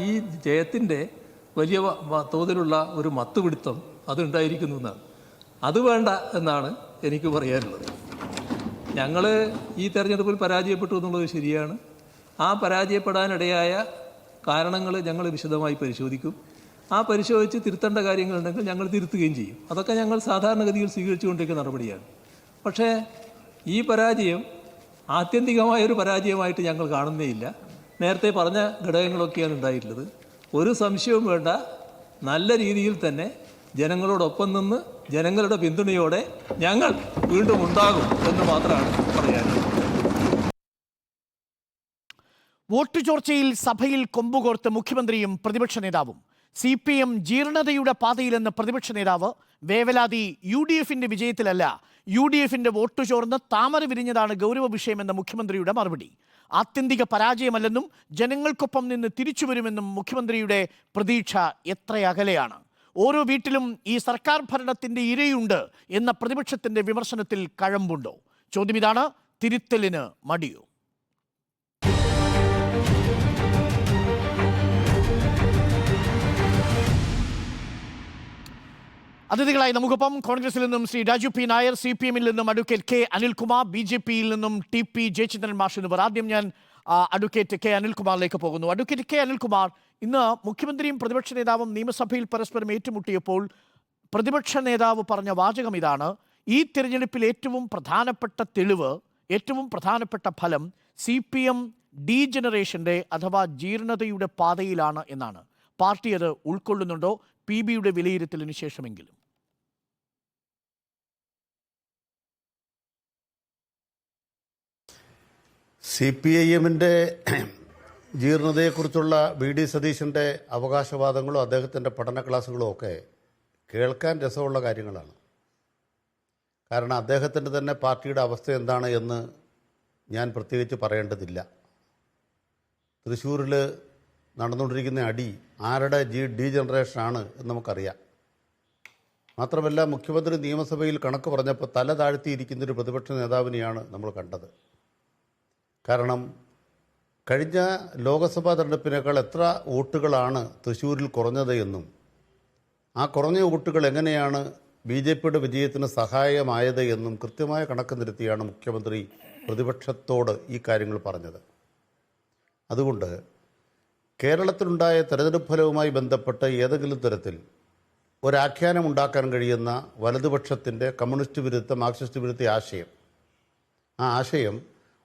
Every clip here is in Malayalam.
ഈ ജയത്തിൻ്റെ വലിയ തോതിലുള്ള ഒരു മത്തുപിടുത്തം അതുണ്ടായിരിക്കുന്നു എന്നാണ്. അത് വേണ്ട എന്നാണ് എനിക്ക് പറയാനുള്ളത്. ഞങ്ങൾ ഈ തെരഞ്ഞെടുപ്പിൽ പരാജയപ്പെട്ടു എന്നുള്ളത് ശരിയാണ്. ആ പരാജയപ്പെടാനിടയായ കാരണങ്ങൾ ഞങ്ങൾ വിശദമായി പരിശോധിക്കും. ആ പരിശോധിച്ച് തിരുത്തേണ്ട കാര്യങ്ങളുണ്ടെങ്കിൽ ഞങ്ങൾ തിരുത്തുകയും ചെയ്യും. അതൊക്കെ ഞങ്ങൾ സാധാരണഗതിയിൽ സ്വീകരിച്ചുകൊണ്ടിരിക്കുന്ന നടപടിയാണ്. പക്ഷേ ഈ പരാജയം ആത്യന്തികമായൊരു പരാജയമായിട്ട് ഞങ്ങൾ കാണുന്നേയില്ല. നേരത്തെ പറഞ്ഞ ഘടകങ്ങളൊക്കെയാണ് ഉണ്ടായിട്ടുള്ളത്. ഒരു സംശയവും വേണ്ട, നല്ല രീതിയിൽ തന്നെ ജനങ്ങളോടൊപ്പം നിന്ന് ജനങ്ങളുടെ പിന്തുണയോടെ ഞങ്ങൾ വീണ്ടും ഉണ്ടാകും എന്ന് മാത്രമാണ് പറയാനുള്ളത്. വോട്ട് ചോർച്ചയിൽ സഭയിൽ കൊമ്പുകോർത്ത് മുഖ്യമന്ത്രിയും പ്രതിപക്ഷ നേതാവും. CPM ജീർണതയുടെ പാതയിലെന്ന് പ്രതിപക്ഷ നേതാവ്. വേവലാതി UDFിന്റെ വിജയത്തിലല്ല, UDFിന്റെ വോട്ട് ചോർന്ന് താമര വിരിഞ്ഞതാണ് ഗൗരവ വിഷയമെന്ന മുഖ്യമന്ത്രിയുടെ മറുപടി. ആത്യന്തിക പരാജയമല്ലെന്നും ജനങ്ങൾക്കൊപ്പം നിന്ന് തിരിച്ചുവരുമെന്നും മുഖ്യമന്ത്രിയുടെ പ്രതീക്ഷ എത്ര അകലെയാണ്. ഓരോ വീട്ടിലും ഈ സർക്കാർ ഭരണത്തിന്റെ ഇരയുണ്ട് എന്ന പ്രതിപക്ഷത്തിന്റെ വിമർശനത്തിൽ കഴമ്പുണ്ടോ? ചോദ്യം ഇതാണ്. തിരുത്തലിന് മടിയോ? അതിഥികളായി നമുക്കൊപ്പം കോൺഗ്രസിൽ നിന്നും ശ്രീ രാജു പി നായർ, CPMൽ നിന്നും അഡ്വക്കേറ്റ് K അനിൽകുമാർ, BJPയിൽ നിന്നും TP ജയചന്ദ്രൻ മാഷ് എന്നിവർ. ആദ്യം ഞാൻ അഡ്വക്കേറ്റ് K അനിൽകുമാറിലേക്ക് പോകുന്നു. അഡ്വക്കേറ്റ് K അനിൽകുമാർ, ഇന്ന് മുഖ്യമന്ത്രിയും പ്രതിപക്ഷ നേതാവും നിയമസഭയിൽ പരസ്പരം ഏറ്റുമുട്ടിയപ്പോൾ പ്രതിപക്ഷ നേതാവ് പറഞ്ഞ വാചകം ഇതാണ്: ഈ തിരഞ്ഞെടുപ്പിൽ ഏറ്റവും പ്രധാനപ്പെട്ട തെളിവ്, ഏറ്റവും പ്രധാനപ്പെട്ട ഫലം CPM ഡീജനറേഷൻ്റെ അഥവാ ജീർണതയുടെ പാതയിലാണ് എന്നാണ്. പാർട്ടി അത് ഉൾക്കൊള്ളുന്നുണ്ടോ? PBയുടെ വിലയിരുത്തലിന് ശേഷമെങ്കിലും. CPIMൻ്റെ ജീർണതയെക്കുറിച്ചുള്ള VD സതീശൻ്റെ അവകാശവാദങ്ങളും അദ്ദേഹത്തിൻ്റെ പഠന ക്ലാസ്സുകളും ഒക്കെ കേൾക്കാൻ രസമുള്ള കാര്യങ്ങളാണ്. കാരണം അദ്ദേഹത്തിൻ്റെ തന്നെ പാർട്ടിയുടെ അവസ്ഥ എന്താണ് എന്ന് ഞാൻ പ്രത്യേകിച്ച് പറയേണ്ടതില്ല. തൃശ്ശൂരിൽ നടന്നുകൊണ്ടിരിക്കുന്ന അടി ആരുടെ ഡീജനറേഷനാണ് എന്ന് നമുക്കറിയാം. മാത്രമല്ല, മുഖ്യമന്ത്രി നിയമസഭയിൽ കണക്ക് പറഞ്ഞപ്പോൾ തല താഴ്ത്തിയിരിക്കുന്നൊരു പ്രതിപക്ഷ നേതാവിനെയാണ് നമ്മൾ കണ്ടത്. കാരണം കഴിഞ്ഞ ലോക്സഭാ തെരഞ്ഞെടുപ്പിനേക്കാൾ എത്ര വോട്ടുകളാണ് തൃശ്ശൂരിൽ കുറഞ്ഞത് എന്നും ആ കുറഞ്ഞ വോട്ടുകൾ എങ്ങനെയാണ് BJPയുടെ വിജയത്തിന് സഹായമായത് എന്നും കൃത്യമായ കണക്ക് നിരത്തിയാണ് മുഖ്യമന്ത്രി പ്രതിപക്ഷത്തോട് ഈ കാര്യങ്ങൾ പറഞ്ഞത്. അതുകൊണ്ട് കേരളത്തിലുണ്ടായ തെരഞ്ഞെടുപ്പ് ഫലവുമായി ബന്ധപ്പെട്ട് ഏതെങ്കിലും തരത്തിൽ ഒരാഖ്യാനം ഉണ്ടാക്കാൻ കഴിയുന്ന വലതുപക്ഷത്തിൻ്റെ കമ്മ്യൂണിസ്റ്റ് വിരുദ്ധ മാർക്സിസ്റ്റ് വിരുദ്ധ ആശയം, ആ ആശയം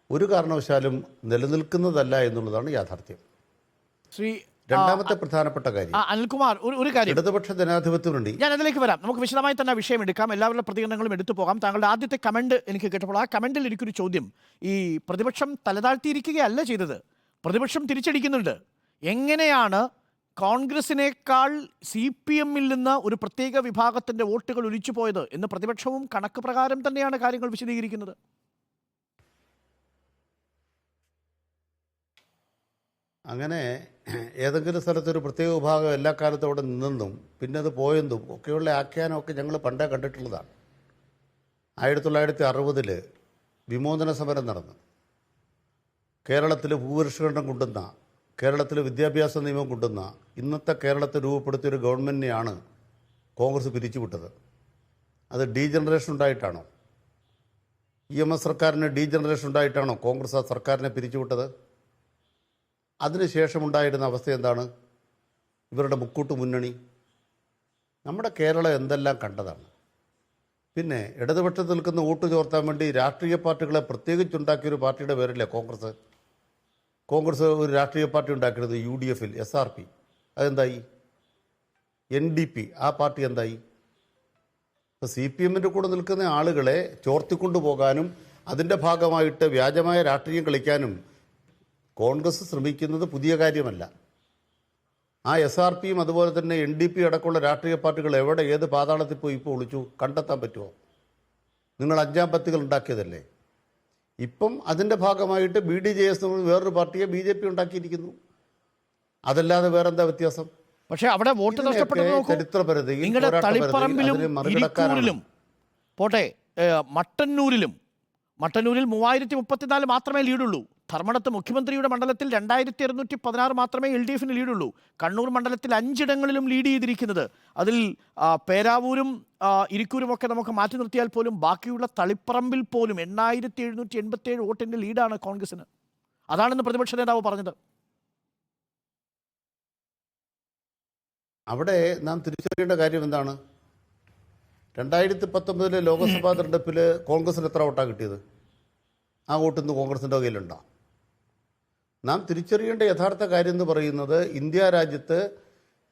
ഒരു കാരണവശാലും നിലനിൽക്കുന്നതല്ല എന്നുള്ളതാണ് യാഥാർത്ഥ്യം. രണ്ടാമത്തെ പ്രധാനപ്പെട്ട കാര്യം, അനിൽകുമാർ, ഒരു കാര്യം, ഇടതുപക്ഷ ജനാധിപത്യം വേണ്ടി ഞാൻ അതിലേക്ക് വരാം. നമുക്ക് വിശദമായി തന്നെ വിഷയം എടുക്കാം, എല്ലാവരുടെ പ്രതികരണങ്ങളും എടുത്തു പോകാം. താങ്കളുടെ ആദ്യത്തെ കമന്റ് എനിക്ക് കേട്ടപ്പോൾ ആ കമന്റിൽ എനിക്കൊരു ചോദ്യം. ഈ പ്രതിപക്ഷം തലതാഴ്ത്തിയിരിക്കുകയല്ല ചെയ്തത്, പ്രതിപക്ഷം തിരിച്ചടിക്കുന്നുണ്ട്. എങ്ങനെയാണ് കോൺഗ്രസിനേക്കാൾ CPMൽ നിന്ന് ഒരു പ്രത്യേക വിഭാഗത്തിന്റെ വോട്ടുകൾ ഒലിച്ചു പോയത് എന്ന് പ്രതിപക്ഷവും കണക്ക് പ്രകാരം തന്നെയാണ് കാര്യങ്ങൾ വിശദീകരിക്കുന്നത്. അങ്ങനെ ഏതെങ്കിലും സ്ഥലത്തൊരു പ്രത്യേക വിഭാഗം എല്ലാ കാലത്തും അവിടെ നിന്നെന്നും പിന്നെ അത് പോയെന്നും ഒക്കെയുള്ള ആഖ്യാനമൊക്കെ ഞങ്ങൾ പണ്ടേ കണ്ടിട്ടുള്ളതാണ്. 1960 വിമോചന സമരം നടന്നു. കേരളത്തിൽ ഭൂപരിഷ്കരണം കൊണ്ടുവന്ന, കേരളത്തിൽ വിദ്യാഭ്യാസ നിയമം കൊണ്ടുവന്ന, ഇന്നത്തെ കേരളത്തെ രൂപപ്പെടുത്തിയൊരു ഗവൺമെൻറ്റിനെയാണ് കോൺഗ്രസ് പിരിച്ചുവിട്ടത്. അത് ഡീജനറേഷൻ ഉണ്ടായിട്ടാണോ? EMS സർക്കാരിന് ഡീജനറേഷൻ ഉണ്ടായിട്ടാണോ കോൺഗ്രസ് ആ സർക്കാരിനെ പിരിച്ചുവിട്ടത്? അതിനുശേഷമുണ്ടായിരുന്ന അവസ്ഥ എന്താണ്? ഇവരുടെ മുക്കൂട്ട് മുന്നണി. നമ്മുടെ കേരളം എന്തെല്ലാം കണ്ടതാണ്. പിന്നെ ഇടതുപക്ഷത്ത് നിൽക്കുന്ന വോട്ട് ചോർത്താൻ വേണ്ടി രാഷ്ട്രീയ പാർട്ടികളെ പ്രത്യേകിച്ചുണ്ടാക്കിയൊരു പാർട്ടിയുടെ പേരല്ലേ കോൺഗ്രസ്. കോൺഗ്രസ് ഒരു രാഷ്ട്രീയ പാർട്ടി ഉണ്ടാക്കിയത് UDFൽ, SRP. അതെന്തായി? NDP, ആ പാർട്ടി എന്തായി? ഇപ്പോൾ CPMൻ്റെ കൂടെ നിൽക്കുന്ന ആളുകളെ ചോർത്തിക്കൊണ്ടു പോകാനും അതിൻ്റെ ഭാഗമായിട്ട് വ്യാജമായ രാഷ്ട്രീയം കളിക്കാനും കോൺഗ്രസ് ശ്രമിക്കുന്നത് പുതിയ കാര്യമല്ല. ആ SRPയും അതുപോലെ തന്നെ NDP അടക്കമുള്ള രാഷ്ട്രീയ പാർട്ടികൾ എവിടെ ഏത് പാതാളത്തിൽ പോയി ഇപ്പോൾ ഒളിച്ചു കണ്ടെത്താൻ പറ്റുമോ? നിങ്ങൾ 5-ാം പത്തികൾ ഉണ്ടാക്കിയതല്ലേ. ഇപ്പം അതിൻ്റെ ഭാഗമായിട്ട് BDJS വേറൊരു പാർട്ടിയെ BJP ഉണ്ടാക്കിയിരിക്കുന്നു. അതല്ലാതെ വേറെന്താ വ്യത്യാസം? പക്ഷേ അവിടെ വോട്ട് നഷ്ടപ്പെട്ടത് ചരിത്രപരതയിൽ പോട്ടെ, മട്ടന്നൂരിൽ 3034 മാത്രമേ ലീഡുള്ളൂ. ധർമ്മടത്ത് മുഖ്യമന്ത്രിയുടെ മണ്ഡലത്തിൽ 2616 മാത്രമേ LDF ലീഡുള്ളൂ. കണ്ണൂർ മണ്ഡലത്തിൽ 5 ഇടങ്ങളിലും ലീഡ് ചെയ്തിരിക്കുന്നത്. അതിൽ പേരാവൂരും ഇരിക്കൂരും ഒക്കെ നമുക്ക് മാറ്റി നിർത്തിയാൽ പോലും ബാക്കിയുള്ള തളിപ്പറമ്പിൽ പോലും 8787 വോട്ടിന്റെ ലീഡാണ് കോൺഗ്രസിന്. അതാണെന്ന് പ്രതിപക്ഷ നേതാവ് പറഞ്ഞത്. അവിടെ നാം തിരിച്ചറിയേണ്ട കാര്യം എന്താണ്? 2019 ലോക്സഭാ തെരഞ്ഞെടുപ്പിൽ കോൺഗ്രസിന് എത്ര വോട്ടാണ് കിട്ടിയത്? ആ വോട്ട് ഇന്ന് കോൺഗ്രസിൻ്റെ കയ്യിലുണ്ടോ? നാം തിരിച്ചറിയേണ്ട യഥാർത്ഥ കാര്യം എന്ന് പറയുന്നത്, ഇന്ത്യ രാജ്യത്ത്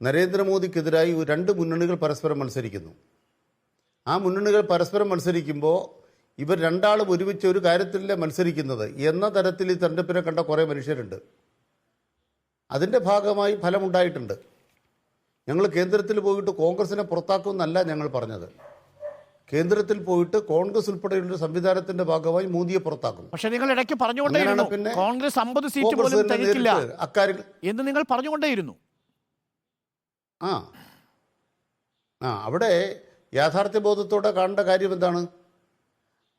നരേന്ദ്രമോദിക്കെതിരായി 2 മുന്നണികൾ പരസ്പരം മത്സരിക്കുന്നു. ആ മുന്നണികൾ പരസ്പരം മത്സരിക്കുമ്പോൾ ഇവർ രണ്ടാളും ഒരുമിച്ച് ഒരു കാര്യത്തിലല്ലേ മത്സരിക്കുന്നത് എന്ന തരത്തിൽ ഈ തെരഞ്ഞെടുപ്പിനെ കണ്ട കുറേ മനുഷ്യരുണ്ട്. അതിൻ്റെ ഭാഗമായി ഫലമുണ്ടായിട്ടുണ്ട്. ഞങ്ങൾ കേന്ദ്രത്തിൽ പോയിട്ട് കോൺഗ്രസിനെ പുറത്താക്കുമെന്നല്ല ഞങ്ങൾ പറഞ്ഞത്. കേന്ദ്രത്തിൽ പോയിട്ട് കോൺഗ്രസ് ഉൾപ്പെടെയുള്ള സംവിധാനത്തിന്റെ ഭാഗമായി മോദിയെ പുറത്താക്കും. പക്ഷേ നിങ്ങൾ ഇടയ്ക്ക് പറഞ്ഞുകൊണ്ടേയിരുന്നു കോൺഗ്രസ് 50 സീറ്റ് പോലും തരിക്കില്ല എന്ന് നിങ്ങൾ പറഞ്ഞുകൊണ്ടേയിരുന്നു. അവിടെ യാഥാർത്ഥ്യബോധത്തോടെ കാണേണ്ട കാര്യം എന്താണ്?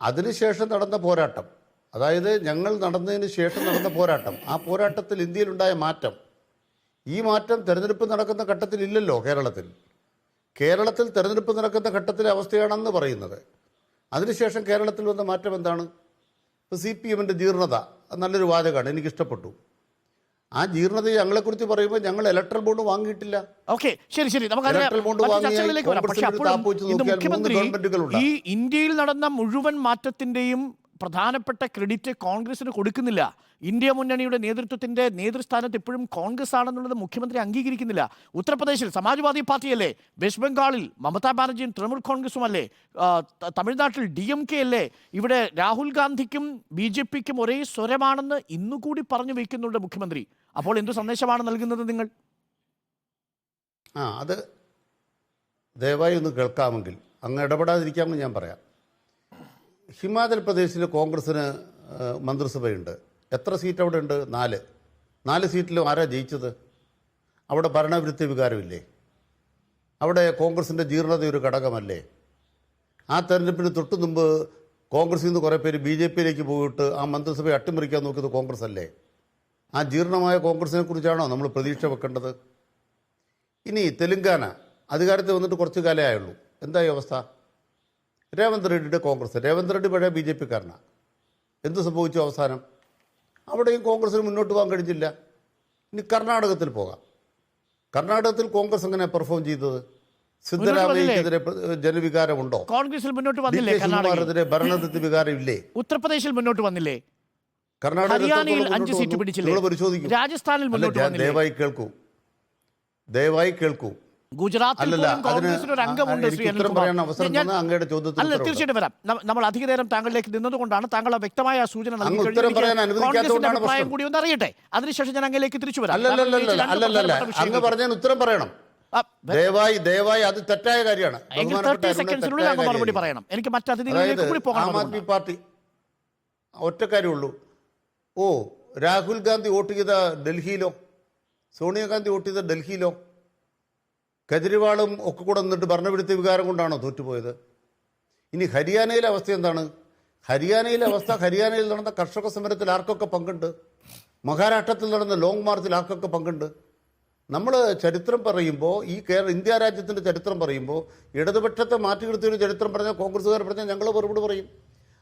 അതിനുശേഷം നടന്ന പോരാട്ടം, അതായത് ഞങ്ങൾ നടന്നതിന് ശേഷം നടന്ന പോരാട്ടം, ആ പോരാട്ടത്തിൽ ഇന്ത്യയിലുണ്ടായ മാറ്റം, ഈ മാറ്റം തെരഞ്ഞെടുപ്പ് നടക്കുന്ന ഘട്ടത്തിൽ ഇല്ലല്ലോ. കേരളത്തിൽ തെരഞ്ഞെടുപ്പ് നടക്കുന്ന ഘട്ടത്തിലെ അവസ്ഥയാണെന്ന് പറയുന്നത്. അതിനുശേഷം കേരളത്തിൽ വന്ന മാറ്റം എന്താണ്? ഇപ്പോൾ CPM-ന്റെ ജീർണത നല്ലൊരു വാചകമാണ്, എനിക്കിഷ്ടപ്പെട്ടു. ആ ജീർണതയെ ഞങ്ങളെക്കുറിച്ച് പറയുമ്പോൾ ഞങ്ങൾ ഇലക്ട്രൽ ബോണ്ട് വാങ്ങിയിട്ടില്ല. ഓക്കെ, ശരി, ഇലക്ട്രൽ ബോണ്ട് ഈ ഇന്ത്യയിൽ നടന്ന മുഴുവൻ മാറ്റത്തിന്റെയും പ്രധാനപ്പെട്ട ക്രെഡിറ്റ് കോൺഗ്രസിന് കൊടുക്കുന്നില്ല. ഇന്ത്യ മുന്നണിയുടെ നേതൃത്വത്തിന്റെ നേതൃസ്ഥാനത്ത് ഇപ്പോഴും കോൺഗ്രസ് ആണെന്നുള്ളത് മുഖ്യമന്ത്രി അംഗീകരിക്കുന്നില്ല. ഉത്തർപ്രദേശിൽ സമാജ്വാദി പാർട്ടിയല്ലേ, വെസ്റ്റ് ബംഗാളിൽ മമതാ ബാനർജിയും തൃണമൂൽ കോൺഗ്രസും അല്ലേ, തമിഴ്നാട്ടിൽ DMK അല്ലേ, ഇവിടെ രാഹുൽ ഗാന്ധിക്കും BJPക്കും ഒരേ സ്വരമാണെന്ന് ഇന്നുകൂടി പറഞ്ഞു വയ്ക്കുന്നുണ്ട് മുഖ്യമന്ത്രി. അപ്പോൾ എന്തു സന്ദേശമാണ് നൽകുന്നത് നിങ്ങൾ? അത് ദയവായി ഒന്ന് കേൾക്കാമെങ്കിൽ അങ്ങ് ഇടപെടാതിരിക്കാമെന്ന് ഞാൻ പറയാം. ഹിമാചൽ പ്രദേശിൽ കോൺഗ്രസിന് മന്ത്രിസഭയുണ്ട്. എത്ര സീറ്റ് അവിടെ ഉണ്ട്? 4 സീറ്റിലും ആരാ ജയിച്ചത്? അവിടെ ഭരണവിരുദ്ധ വികാരമില്ലേ? അവിടെ കോൺഗ്രസിൻ്റെ ജീർണത ഒരു ഘടകമല്ലേ? ആ തെരഞ്ഞെടുപ്പിന് തൊട്ടു മുമ്പ് കോൺഗ്രസിൽ നിന്ന് കുറേ പേര് BJPയിലേക്ക് പോയിട്ട് ആ മന്ത്രിസഭയെ അട്ടിമറിക്കാൻ നോക്കിയത് കോൺഗ്രസ് അല്ലേ? ആ ജീർണമായ കോൺഗ്രസിനെ കുറിച്ചാണോ നമ്മൾ പ്രതീക്ഷ വെക്കേണ്ടത്? ഇനി തെലുങ്കാന അധികാരത്തിൽ വന്നിട്ട് കുറച്ച് കാലമേ ആയുള്ളൂ. എന്തായി അവസ്ഥ? രേവന്ത് റെഡ്ഡിയുടെ കോൺഗ്രസ്, രേവന്ത് റെഡ്ഡി പഴയ BJPക്കാരനാണ്. എന്ത് സംഭവിച്ചു അവസാനം? അവിടെയും കോൺഗ്രസിന് മുന്നോട്ട് പോകാൻ കഴിഞ്ഞില്ല. ഇനി കർണാടകത്തിൽ പോകാം. കർണാടകത്തിൽ കോൺഗ്രസ് എങ്ങനെ പെർഫോം ചെയ്തത്? സിദ്ധരാമയ്യക്കെതിരെ ജനവികാരമുണ്ടോ? കോൺഗ്രസിൽ മുന്നോട്ട് വന്നില്ലേ? കർണാടകത്തിലെ ഭരണവിരുദ്ധ വികാരം ഇല്ലേ? ഉത്തർപ്രദേശിൽ മുന്നോട്ട് വന്നില്ലേ? കർണാടകയിൽ 5 സീറ്റ് പിടിച്ചില്ലേ? പരിശോധിക്കും. രാജസ്ഥാനിൽ മുന്നോട്ട് വന്നില്ലേ? ദയവായി കേൾക്കൂ. ഗുജറാത്തിൽ കോൺഗ്രസിന് ഒരു അംഗമുണ്ട്. ശ്രീ അല്ല, തീർച്ചയായിട്ടും വരാം. നമ്മൾ അധിക നേരം താങ്കളിലേക്ക് നിന്നതുകൊണ്ടാണ് താങ്കൾ വ്യക്തമായ സൂചന കോൺഗ്രസിന്റെ അഭിപ്രായം കൂടി ഒന്ന് അറിയട്ടെ. അതിനുശേഷം ഞാൻ അങ്ങേലേക്ക് തിരിച്ചു വരാം. അങ്ങ് പറഞ്ഞതിന് ഉത്തരം പറയണം. ദയവായി അത് തെറ്റായ കാര്യമാണ്. 30 സെക്കൻഡ്സിനുള്ളിൽ അങ്ങ് മറുപടി പറയണം. എനിക്ക് മറ്റു അതിഥികളിലേക്ക് കൂടി പോകണം. ആം ആദ്മി പാർട്ടി ഒറ്റ കാര്യമുള്ളൂ. രാഹുൽ ഗാന്ധി വോട്ട് ചെയ്ത ഡൽഹിയിലോ, സോണിയാഗാന്ധി വോട്ട് ചെയ്ത ഡൽഹിയിലോ, കെജ്രിവാളും ഒക്കെ കൂടെ നിന്നിട്ട് ഭരണവിരുദ്ധ വികാരം കൊണ്ടാണോ തോറ്റുപോയത്? ഇനി ഹരിയാനയിലെ അവസ്ഥ എന്താണ്? ഹരിയാനയിൽ നടന്ന കർഷക സമരത്തിൽ ആർക്കൊക്കെ പങ്കുണ്ട്? മഹാരാഷ്ട്രത്തിൽ നടന്ന ലോങ് മാർച്ചിൽ ആർക്കൊക്കെ പങ്കുണ്ട്? നമ്മൾ ചരിത്രം പറയുമ്പോൾ, ഈ ഇന്ത്യ രാജ്യത്തിൻ്റെ ചരിത്രം പറയുമ്പോൾ, ഇടതുപക്ഷത്തെ മാറ്റി നിർത്തിയൊരു ചരിത്രം പറഞ്ഞാൽ, കോൺഗ്രസ്സുകാർ പറഞ്ഞാൽ ഞങ്ങൾ മറുപടി പറയും.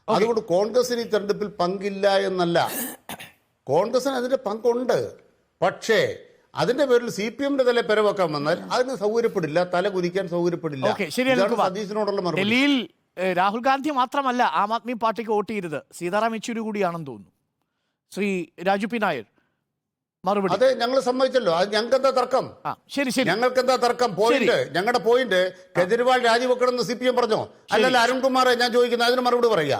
അതുകൊണ്ട് കോൺഗ്രസിന് ഈ തെരഞ്ഞെടുപ്പിൽ പങ്കില്ല എന്നല്ല, കോൺഗ്രസിന് അതിൻ്റെ പങ്കുണ്ട്. പക്ഷേ അതിന്റെ പേരിൽ CPM-ന്റെ തല പെരവെക്കാൻ വന്നാൽ അതിന് സൗകര്യപ്പെടില്ല, തല കുനിക്കാൻ സൗകര്യപ്പെടില്ല. സതീശനോടുള്ള മറുപടി. ഡൽഹിയിൽ രാഹുൽ ഗാന്ധി മാത്രമല്ല ആം ആദ്മി പാർട്ടിക്ക് വോട്ട് ചെയ്തത്, സീതാറാം യെച്ചൂരി കൂടിയാണെന്ന് തോന്നുന്നു. ശ്രീ രാജു പി നായർ മറുപടി. അതെ, ഞങ്ങൾ സമ്മതിച്ചല്ലോ. അത് ഞങ്ങൾക്ക് എന്താ തർക്കം? ഞങ്ങൾക്ക് എന്താ തർക്കം? ഞങ്ങളുടെ പോയിന്റ് കെജ്രിവാൾ രാജിവെക്കണമെന്ന് CPM പറഞ്ഞോ? അല്ലല്ല, അരുൺകുമാറെ ഞാൻ ചോദിക്കുന്നത് അതിന് മറുപടി പറയുക.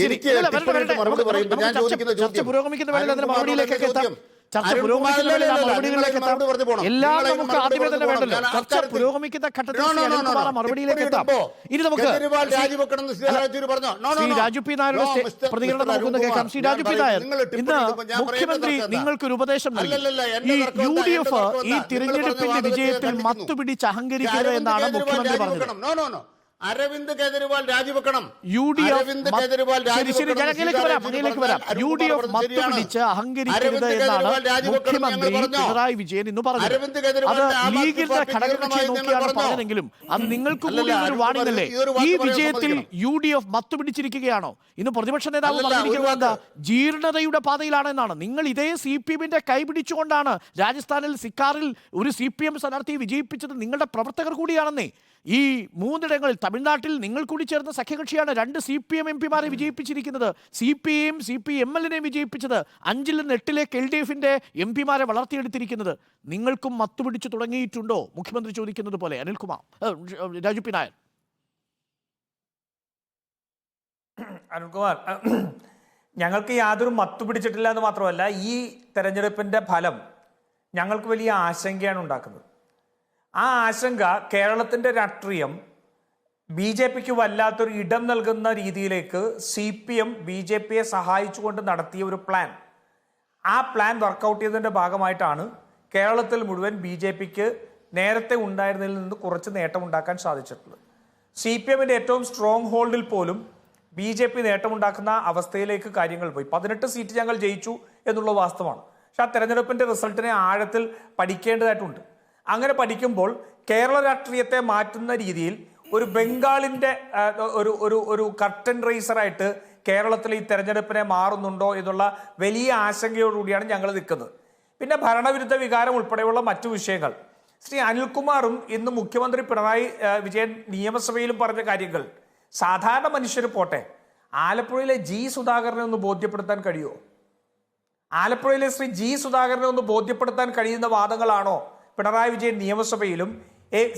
എനിക്ക് മറുപടി പറയുമ്പോൾ ഞാൻ ചോദിക്കുന്ന ചോദ്യം ചർച്ച പുരോഗമിക്കുന്ന എല്ലാം നമുക്ക് ആദ്യമേ തന്നെ വേണ്ടല്ലോ. ചർച്ച പുരോഗമിക്കുന്ന ഘട്ടത്തിൽ മറുപടിയിലേക്ക് എത്താം. ഇനി നമുക്ക് ശ്രീ രാജു പി നായരുടെ പ്രതികരണം നമുക്കൊന്ന് കേൾക്കാം. ശ്രീ രാജു പി നായർ, ഇന്ന് മുഖ്യമന്ത്രി നിങ്ങൾക്കൊരു ഉപദേശം നൽകി. ഈ UDF ഈ തിരഞ്ഞെടുപ്പിന്റെ വിജയത്തിൽ മത്തുപിടിച്ച് അഹങ്കരിക്കുക എന്നാണ് മുഖ്യമന്ത്രി പറഞ്ഞത്. അരവിന്ദ് കെജ്രിവാൾ രാജിവെക്കണം. UDF അരവിന്ദ് കെജ്രിവാൾ രാജിവെക്കണം. UDF മത്തുപിടിച്ച് അഹങ്കരിക്കരുത് എന്നാണ് മുഖ്യമന്ത്രി പിണറായി വിജയൻ ഇന്ന് പറഞ്ഞത്. അത് ലീഗിന്റെ ഘടകകക്ഷിയെ നോക്കിയാണ് പറഞ്ഞതെങ്കിലും അത് നിങ്ങൾക്ക് കൂടി ഒരു വാണിംഗ് അല്ലേ? ഈ വിജയത്തിൽ UDF മത്തുപിടിച്ചിരിക്കുകയാണോ? ഇന്ന് പ്രതിപക്ഷ നേതാവ് പറഞ്ഞിരിക്കുന്നത് എന്താ? ജീർണതയുടെ പാതയിലാണെന്നാണ്. നിങ്ങൾ ഇതേ CPM-ന്റെ കൈ പിടിച്ചുകൊണ്ടാണ് രാജസ്ഥാനിൽ സിക്കാറിൽ ഒരു CPM സ്ഥാനാർത്ഥിയെ വിജയിപ്പിച്ചത്. നിങ്ങളുടെ പ്രവർത്തകർ കൂടിയാണെന്നേ. ഈ മൂന്നിടങ്ങളിൽ തമിഴ്നാട്ടിൽ നിങ്ങൾ കൂടി ചേർന്ന സഖ്യകക്ഷിയാണ് 2 CPM MP-മാരെ വിജയിപ്പിച്ചിരിക്കുന്നത്. CPM CPML-നെ വിജയിപ്പിച്ചത് 5-ൽ നിന്ന് 8-ലേക്ക് LDF-ന്റെ MP-മാരെ വളർത്തിയെടുത്തിരിക്കുന്നത്. നിങ്ങൾക്കും മത്തുപിടിച്ചു തുടങ്ങിയിട്ടുണ്ടോ? മുഖ്യമന്ത്രി ചോദിക്കുന്നത് പോലെ. അനിൽകുമാർ, രാജു പി നായർ. അനിൽകുമാർ, ഞങ്ങൾക്ക് യാതൊരു മത്തു പിടിച്ചിട്ടില്ല എന്ന് മാത്രമല്ല, ഈ തെരഞ്ഞെടുപ്പിന്റെ ഫലം ഞങ്ങൾക്ക് വലിയ ആശങ്കയാണ് ഉണ്ടാക്കുന്നത്. ആ ആശങ്ക കേരളത്തിന്റെ രാഷ്ട്രീയം BJPക്ക് വല്ലാത്തൊരു ഇടം നൽകുന്ന രീതിയിലേക്ക് CPM BJPയെ സഹായിച്ചുകൊണ്ട് നടത്തിയ ഒരു പ്ലാൻ, ആ പ്ലാൻ വർക്കൗട്ട് ചെയ്തതിൻ്റെ ഭാഗമായിട്ടാണ് കേരളത്തിൽ മുഴുവൻ BJPക്ക് നേരത്തെ ഉണ്ടായിരുന്നതിൽ നിന്ന് കുറച്ച് നേട്ടമുണ്ടാക്കാൻ സാധിച്ചിട്ടുള്ളത്. CPM-ന്റെ ഏറ്റവും സ്ട്രോങ് ഹോൾഡിൽ പോലും BJP നേട്ടമുണ്ടാക്കുന്ന അവസ്ഥയിലേക്ക് കാര്യങ്ങൾ പോയി. 18 സീറ്റ് ഞങ്ങൾ ജയിച്ചു എന്നുള്ള വാസ്തവമാണ്. പക്ഷെ ആ തെരഞ്ഞെടുപ്പിന്റെ റിസൾട്ടിനെ ആഴത്തിൽ പഠിക്കേണ്ടതായിട്ടുണ്ട്. അങ്ങനെ പഠിക്കുമ്പോൾ കേരള രാഷ്ട്രീയത്തെ മാറ്റുന്ന രീതിയിൽ ഒരു ബംഗാളിന്റെ ഒരു കർട്ടൻ റൈസറായിട്ട് കേരളത്തിൽ ഈ തെരഞ്ഞെടുപ്പിനെ മാറുന്നുണ്ടോ എന്നുള്ള വലിയ ആശങ്കയോടുകൂടിയാണ് ഞങ്ങൾ നിൽക്കുന്നത്. പിന്നെ ഭരണവിരുദ്ധ വികാരം ഉൾപ്പെടെയുള്ള മറ്റു വിഷയങ്ങൾ ശ്രീ അനിൽകുമാറും ഇന്ന് മുഖ്യമന്ത്രി പിണറായി വിജയൻ നിയമസഭയിലും പറഞ്ഞ കാര്യങ്ങൾ സാധാരണ മനുഷ്യർ പോട്ടെ, ആലപ്പുഴയിലെ സുധാകരനെ ഒന്ന് ബോധ്യപ്പെടുത്താൻ കഴിയുമോ? ആലപ്പുഴയിലെ ശ്രീ സുധാകരനെ ഒന്ന് ബോധ്യപ്പെടുത്താൻ കഴിയുന്ന വാദങ്ങളാണോ പിണറായി വിജയൻ നിയമസഭയിലും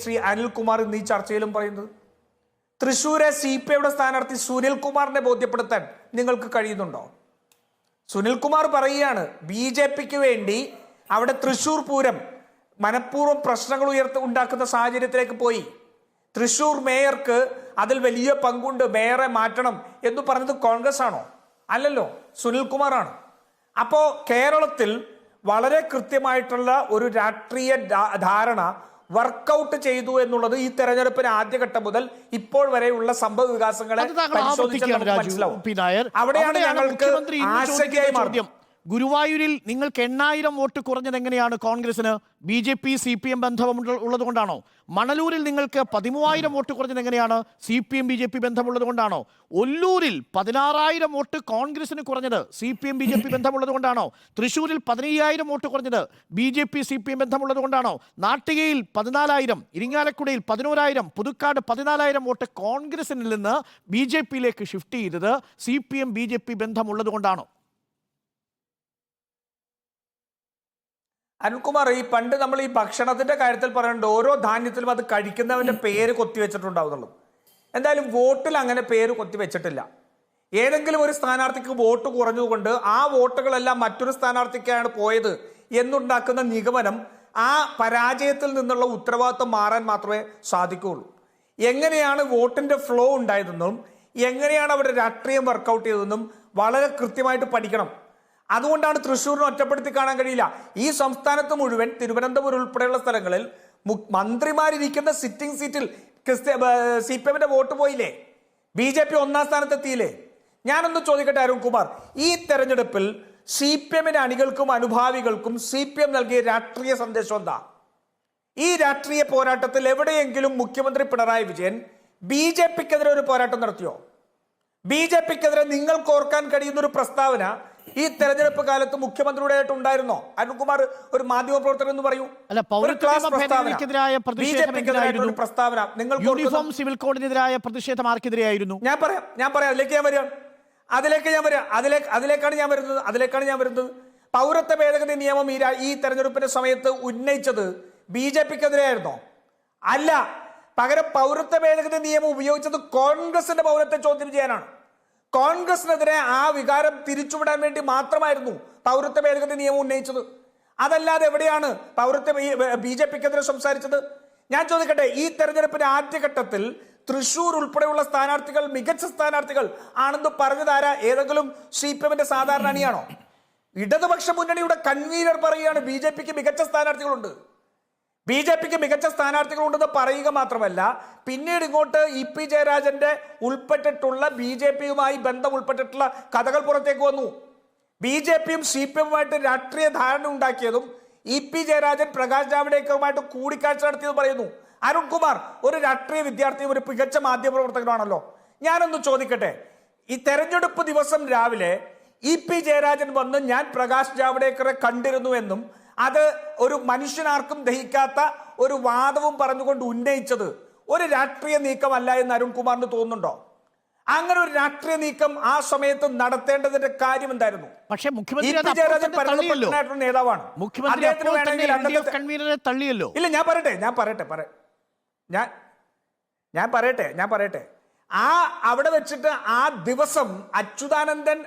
ശ്രീ അനിൽകുമാർ ഇന്ന് ഈ ചർച്ചയിലും പറയുന്നത്? തൃശ്ശൂരെ CPIയുടെ സ്ഥാനാർത്ഥി സുനിൽകുമാറിനെ ബോധ്യപ്പെടുത്താൻ നിങ്ങൾക്ക് കഴിയുന്നുണ്ടോ? സുനിൽകുമാർ പറയുകയാണ് BJPക്ക് വേണ്ടി അവിടെ തൃശ്ശൂർ പൂരം മനഃപൂർവ്വം പ്രശ്നങ്ങൾ ഉണ്ടാക്കുന്ന സാഹചര്യത്തിലേക്ക് പോയി. തൃശ്ശൂർ മേയർക്ക് അതിൽ വലിയ പങ്കുണ്ട്, മേയറെ മാറ്റണം എന്ന് പറഞ്ഞത് കോൺഗ്രസ് ആണോ? അല്ലല്ലോ, സുനിൽകുമാറാണ്. അപ്പോ കേരളത്തിൽ വളരെ കൃത്യമായിട്ടുള്ള ഒരു രാഷ്ട്രീയ ധാരണ വർക്കൗട്ട് ചെയ്തു എന്നുള്ളത് ഈ തെരഞ്ഞെടുപ്പിന് ആദ്യഘട്ടം മുതൽ ഇപ്പോൾ വരെയുള്ള സംഭവ വികാസങ്ങളെ മനസ്സിലാവും. അവിടെയാണ് ഞങ്ങൾക്ക് ആശങ്കയായി മാറുന്നത്. ഗുരുവായൂരിൽ നിങ്ങൾക്ക് 8000 വോട്ട് കുറഞ്ഞത് എങ്ങനെയാണ്? കോൺഗ്രസിന് BJP CPM ബന്ധം ഉള്ളത് കൊണ്ടാണോ? മണലൂരിൽ നിങ്ങൾക്ക് 13000 വോട്ട് കുറഞ്ഞത് എങ്ങനെയാണ്? CPM BJP ബന്ധമുള്ളത് കൊണ്ടാണോ? ഒല്ലൂരിൽ 16000 വോട്ട് കോൺഗ്രസിന് കുറഞ്ഞത് CPM BJP ബന്ധമുള്ളത് കൊണ്ടാണോ? തൃശ്ശൂരിൽ 15000 വോട്ട് കുറഞ്ഞത് BJP CPM ബന്ധമുള്ളത് കൊണ്ടാണോ? നാട്ടികയിൽ 14000, ഇരിങ്ങാലക്കുടയിൽ 11000, പുതുക്കാട് 14000 വോട്ട് കോൺഗ്രസിൽ നിന്ന് BJPയിലേക്ക് ഷിഫ്റ്റ് ചെയ്തത് CPM BJP ബന്ധമുള്ളത് കൊണ്ടാണോ? അനിൽകുമാർ, ഈ പണ്ട് നമ്മൾ ഈ ഭക്ഷണത്തിന്റെ കാര്യത്തിൽ പറയുന്നുണ്ട്, ഓരോ ധാന്യത്തിലും അത് കഴിക്കുന്നവന്റെ പേര് കൊത്തിവെച്ചിട്ടുണ്ടാവുന്നുള്ളൂ. എന്തായാലും വോട്ടിൽ അങ്ങനെ പേര് കൊത്തിവെച്ചിട്ടില്ല. ഏതെങ്കിലും ഒരു സ്ഥാനാർത്ഥിക്ക് വോട്ട് കുറഞ്ഞുകൊണ്ട് ആ വോട്ടുകളെല്ലാം മറ്റൊരു സ്ഥാനാർത്ഥിക്കാണ് പോയത് എന്നുണ്ടാക്കുന്ന നിഗമനം ആ പരാജയത്തിൽ നിന്നുള്ള ഉത്തരവാദിത്വം മാറാൻ മാത്രമേ സാധിക്കുകയുള്ളൂ. എങ്ങനെയാണ് വോട്ടിന്റെ ഫ്ലോ ഉണ്ടായതെന്നും എങ്ങനെയാണ് അവരുടെ രാഷ്ട്രീയം വർക്കൗട്ട് ചെയ്തതെന്നും വളരെ കൃത്യമായിട്ട് പഠിക്കണം. അതുകൊണ്ടാണ് തൃശ്ശൂരിനെ ഒറ്റപ്പെടുത്തി കാണാൻ കഴിയില്ല. ഈ സംസ്ഥാനത്ത് മുഴുവൻ തിരുവനന്തപുരം ഉൾപ്പെടെയുള്ള സ്ഥലങ്ങളിൽ മന്ത്രിമാരിരിക്കുന്ന സിറ്റിംഗ് സീറ്റിൽ CPM-ന്റെ വോട്ട് പോയില്ലേ? BJP 1-ാം സ്ഥാനത്തെത്തിയില്ലേ? ഞാനൊന്ന് ചോദിക്കട്ടെ അരുൺകുമാർ, ഈ തെരഞ്ഞെടുപ്പിൽ CPM-ന്റെ അണികൾക്കും അനുഭാവികൾക്കും CPM നൽകിയ രാഷ്ട്രീയ സന്ദേശം എന്താ? ഈ രാഷ്ട്രീയ പോരാട്ടത്തിൽ എവിടെയെങ്കിലും മുഖ്യമന്ത്രി പിണറായി വിജയൻ BJPക്കെതിരെ ഒരു പോരാട്ടം നടത്തിയോ? BJPക്കെതിരെ നിങ്ങൾക്ക് ഓർക്കാൻ കഴിയുന്ന ഒരു പ്രസ്താവന ഈ തെരഞ്ഞെടുപ്പ് കാലത്ത് മുഖ്യമന്ത്രിയുടെ ഉണ്ടായിരുന്നോ? അരുൺകുമാർ ഒരു മാധ്യമ പ്രവർത്തകൻ എന്ന് പറയൂ. പ്രസ്താവന യൂണിഫോം സിവിൽ കോഡിനെതിരായ പ്രതിഷേധം ആർക്കെതിരെയായിരുന്നു? ഞാൻ പറയാം അതിലേക്കാണ് ഞാൻ വരുന്നത്. പൗരത്വ ഭേദഗതി നിയമം ഈ തെരഞ്ഞെടുപ്പിന്റെ സമയത്ത് ഉന്നയിച്ചത് BJPക്കെതിരെയായിരുന്നോ? അല്ല, പകരം പൗരത്വ ഭേദഗതി നിയമം ഉപയോഗിച്ചത് കോൺഗ്രസിന്റെ പൗരത്വ ചോദ്യം ചെയ്യാനാണ്. കോൺഗ്രസിനെതിരെ ആ വികാരം തിരിച്ചുവിടാൻ വേണ്ടി മാത്രമായിരുന്നു പൗരത്വ ഭേദഗതി നിയമം ഉന്നയിച്ചത്. അതല്ലാതെ എവിടെയാണ് BJPക്കെതിരെ സംസാരിച്ചത്? ഞാൻ ചോദിക്കട്ടെ, ഈ തെരഞ്ഞെടുപ്പിന്റെ ആദ്യഘട്ടത്തിൽ തൃശ്ശൂർ ഉൾപ്പെടെയുള്ള സ്ഥാനാർത്ഥികൾ മികച്ച സ്ഥാനാർത്ഥികൾ ആണെന്ന് പറഞ്ഞതാരാ? ഏതെങ്കിലും CPM-ന്റെ സാധാരണ അണിയാണോ? ഇടതുപക്ഷ മുന്നണിയുടെ കൺവീനർ പറയുകയാണ് BJPക്ക് മികച്ച സ്ഥാനാർത്ഥികളുണ്ട്. BJPക്ക് മികച്ച സ്ഥാനാർത്ഥികളുണ്ടെന്ന് പറയുക മാത്രമല്ല, പിന്നീട് ഇങ്ങോട്ട് EP ജയരാജന്റെ ഉൾപ്പെട്ടിട്ടുള്ള BJPയുമായി ബന്ധം ഉൾപ്പെട്ടിട്ടുള്ള കഥകൾ പുറത്തേക്ക് വന്നു. BJPയും CPM-ഉമായിട്ട് രാഷ്ട്രീയ ധാരണ ഉണ്ടാക്കിയതും EP ജയരാജൻ പ്രകാശ് ജാവ്ദേക്കറുമായിട്ട് കൂടിക്കാഴ്ച നടത്തിയത് പറയുന്നു. അരുൺകുമാർ ഒരു രാഷ്ട്രീയ വിദ്യാർത്ഥിയും ഒരു മികച്ച മാധ്യമപ്രവർത്തകനാണല്ലോ. ഞാനൊന്ന് ചോദിക്കട്ടെ, ഈ തെരഞ്ഞെടുപ്പ് ദിവസം രാവിലെ EP ജയരാജൻ വന്ന് ഞാൻ പ്രകാശ് ജാവ്ദേക്കറെ കണ്ടിരുന്നു എന്നും അത് ഒരു മനുഷ്യനാർക്കും ദഹിക്കാത്ത ഒരു വാദവും പറഞ്ഞുകൊണ്ട് ഉന്നയിച്ചത് ഒരു രാഷ്ട്രീയ നീക്കമല്ല എന്ന് അരുൺകുമാറിന് തോന്നുന്നുണ്ടോ? അങ്ങനെ ഒരു രാഷ്ട്രീയ നീക്കം ആ സമയത്ത് നടത്തേണ്ടതിന്റെ കാര്യം എന്തായിരുന്നു? പക്ഷേ മുഖ്യമന്ത്രി നേതാവാണ്. ഇല്ല, ഞാൻ പറയട്ടെ. അവിടെ വെച്ചിട്ട് ആ ദിവസം അച്യുതാനന്ദൻ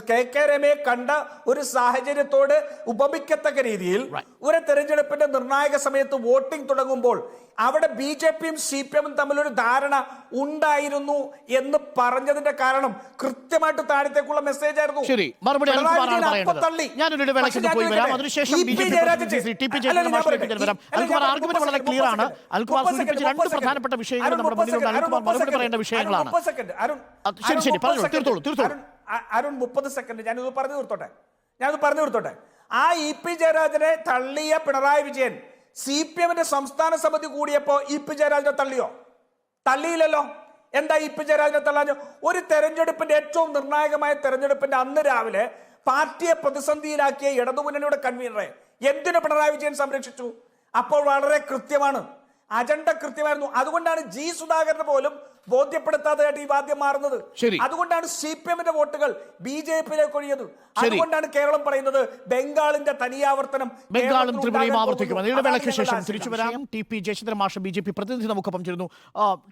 KK രമയെ കണ്ട ഒരു സാഹചര്യത്തോട് ഉപമിക്കത്തക്ക രീതിയിൽ ഒരു തെരഞ്ഞെടുപ്പിന്റെ നിർണായക സമയത്ത് വോട്ടിംഗ് തുടങ്ങുമ്പോൾ അവിടെ BJPയും CPM-ഉം തമ്മിലൊരു ധാരണ ഉണ്ടായിരുന്നു എന്ന് പറഞ്ഞതിന്റെ കാരണം കൃത്യമായിട്ട് താഴത്തേക്കുള്ള മെസ്സേജ് ആയിരുന്നു. ശരി, മറുപടി പ്രധാനപ്പെട്ട വിഷയങ്ങൾ നമ്മുടെ മുന്നിലുണ്ട്. മറുപടി പറയേണ്ട വിഷയങ്ങളാണ്. അരുൺ 30 സെക്കൻഡ് ഞാനിത് പറഞ്ഞു തീർത്തോട്ടെ. ആ EP ജയരാജനെ തള്ളിയ പിണറായി വിജയൻ CPM-ന്റെ സംസ്ഥാന സമിതി കൂടിയപ്പോ EP ജയരാജനെ തള്ളിയില്ലല്ലോ. എന്താ EP ജയരാജനെ തള്ളാഞ്ഞു? ഒരു തെരഞ്ഞെടുപ്പിന്റെ ഏറ്റവും നിർണായകമായ തെരഞ്ഞെടുപ്പിന്റെ അന്ന് രാവിലെ പാർട്ടിയെ പ്രതിസന്ധിയിലാക്കിയ ഇടതുമുന്നണിയുടെ കൺവീനറെ എന്തിനു പിണറായി വിജയൻ സംരക്ഷിച്ചു? അപ്പോൾ വളരെ കൃത്യമാണ്, അജണ്ട കൃത്യമായിരുന്നു. അതുകൊണ്ടാണ് G സുധാകരന് പോലും ബോധ്യപ്പെടുത്താതെയായിട്ട് ഈ വാദ്യം മാറുന്നത്. അതുകൊണ്ടാണ് CPM-ന്റെ വോട്ടുകൾ BJP-യിലേക്ക് ഒഴിയത്. അതുകൊണ്ടാണ് കേരളം പറയുന്നത് ബംഗാളിന്റെ തനിയാവർത്തനം ബംഗാളും ത്രിപുരയും ആവർത്തിക്കും. ഇടവേളയ്ക്ക് ശേഷം തിരിച്ചു വരാം. TP ജയചന്ദ്രൻ മാഷ് BJP പ്രതിനിധി നമുക്കൊപ്പം ചേരുന്നു.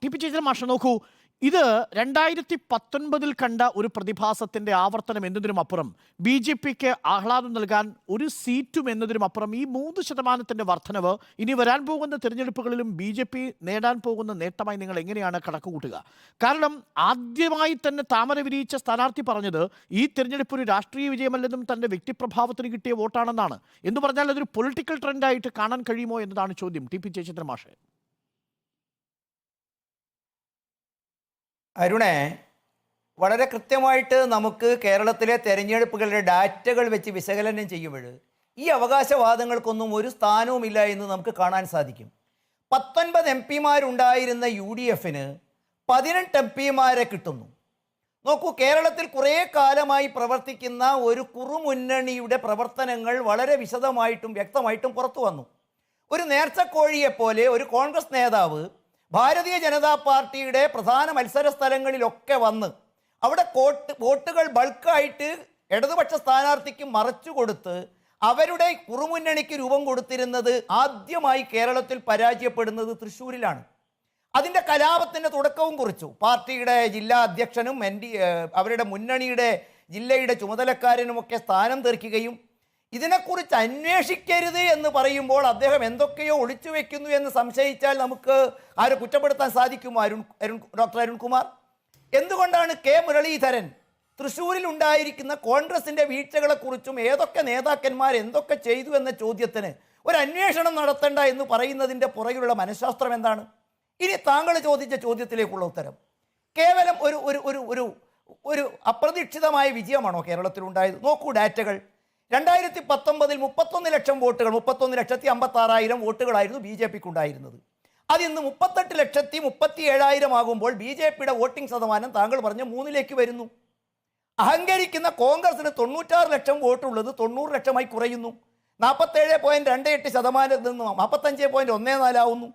TP ജയചന്ദ്രൻ മാഷ്, നോക്കൂ, ഇത് 2019 കണ്ട ഒരു പ്രതിഭാസത്തിന്റെ ആവർത്തനം എന്നതിനും അപ്പുറം BJPക്ക് ആഹ്ലാദം നൽകാൻ ഒരു സീറ്റും എന്നതിനും അപ്പുറം ഈ 3% വർധനവ് ഇനി വരാൻ പോകുന്ന തിരഞ്ഞെടുപ്പുകളിലും BJP നേടാൻ പോകുന്ന നേട്ടമായി നിങ്ങൾ എങ്ങനെയാണ് കണക്കുകൂട്ടുക? കാരണം ആദ്യമായി തന്നെ താമര വിരിയിച്ച സ്ഥാനാർത്ഥി പറഞ്ഞത് ഈ തിരഞ്ഞെടുപ്പ് ഒരു രാഷ്ട്രീയ വിജയമല്ലെന്നും തന്റെ വ്യക്തിപ്രഭാവത്തിന് കിട്ടിയ വോട്ടാണെന്നാണ്. എന്ന് പറഞ്ഞാൽ അതൊരു പൊളിറ്റിക്കൽ ട്രെൻഡായിട്ട് കാണാൻ കഴിയുമോ എന്നതാണ് ചോദ്യം. TP ജയചന്ദ്രൻ മാഷ്. അരുണേ, വളരെ കൃത്യമായിട്ട് നമുക്ക് കേരളത്തിലെ തെരഞ്ഞെടുപ്പുകളുടെ ഡാറ്റകൾ വെച്ച് വിശകലനം ചെയ്യുമ്പോൾ ഈ അവകാശവാദങ്ങൾക്കൊന്നും ഒരു സ്ഥാനവുമില്ല എന്ന് നമുക്ക് കാണാൻ സാധിക്കും. 19 MP-മാരുണ്ടായിരുന്ന UDF-ന് 18 MP-മാരെ കിട്ടുന്നു. നോക്കൂ, കേരളത്തിൽ കുറേ കാലമായി പ്രവർത്തിക്കുന്ന ഒരു കുറുമുന്നണിയുടെ പ്രവർത്തനങ്ങൾ വളരെ വിശദമായിട്ടും വ്യക്തമായിട്ടും പുറത്തു വന്നു. ഒരു നേർച്ചക്കോഴിയെപ്പോലെ ഒരു കോൺഗ്രസ് നേതാവ് ഭാരതീയ ജനതാ പാർട്ടിയുടെ പ്രധാന മത്സര സ്ഥലങ്ങളിലൊക്കെ വന്ന് അവിടെ വോട്ടുകൾ ബൾക്കായിട്ട് ഇടതുപക്ഷ സ്ഥാനാർത്ഥിക്ക് മറച്ചു കൊടുത്ത് അവരുടെ കുറുമുന്നണിക്ക് രൂപം കൊടുത്തിരുന്നത് ആദ്യമായി കേരളത്തിൽ പരാജയപ്പെടുന്നത് തൃശ്ശൂരിലാണ്. അതിൻ്റെ കലാപത്തിൻ്റെ തുടക്കവും കുറിച്ചു. പാർട്ടിയുടെ ജില്ലാ അധ്യക്ഷനും അവരുടെ മുന്നണിയുടെ ജില്ലയുടെ ചുമതലക്കാരനുമൊക്കെ സ്ഥാനം തെറിക്കുകയും ഇതിനെക്കുറിച്ച് അന്വേഷിക്കരുത് എന്ന് പറയുമ്പോൾ അദ്ദേഹം എന്തൊക്കെയോ ഒളിച്ചു വെക്കുന്നു എന്ന് സംശയിച്ചാൽ നമുക്ക് ആരെ കുറ്റപ്പെടുത്താൻ സാധിക്കുമോ? ഡോക്ടർ അരുൺകുമാർ, എന്തുകൊണ്ടാണ് K മുരളീധരൻ തൃശ്ശൂരിൽ ഉണ്ടായിരിക്കുന്ന കോൺഗ്രസിൻ്റെ വീഴ്ചകളെക്കുറിച്ചും ഏതൊക്കെ നേതാക്കന്മാർ എന്തൊക്കെ ചെയ്തു എന്ന ചോദ്യത്തിന് ഒരു അന്വേഷണം നടത്തേണ്ട എന്ന് പറയുന്നതിൻ്റെ പുറകിലുള്ള മനഃശാസ്ത്രം എന്താണ്? ഇനി താങ്കൾ ചോദിച്ച ചോദ്യത്തിലേക്കുള്ള ഉത്തരം കേവലം ഒരു ഒരു ഒരു ഒരു ഒരു അപ്രതീക്ഷിതമായ വിജയമാണോ കേരളത്തിലുണ്ടായത്? നോക്കൂ ഡാറ്റകൾ. 2019 31 ലക്ഷം വോട്ടുകൾ, 31,56,000 വോട്ടുകളായിരുന്നു BJPക്ക് ഉണ്ടായിരുന്നത്. അതിന്ന് 38,37,000 ആകുമ്പോൾ BJPയുടെ വോട്ടിംഗ് ശതമാനം താങ്കൾ പറഞ്ഞ 3-ലേക്ക് വരുന്നു. അഹങ്കരിക്കുന്ന കോൺഗ്രസിന് 96 ലക്ഷം വോട്ടുള്ളത് 90 ലക്ഷമായി കുറയുന്നു. 47.28% നിന്ന് 45.14 ആവുന്നു.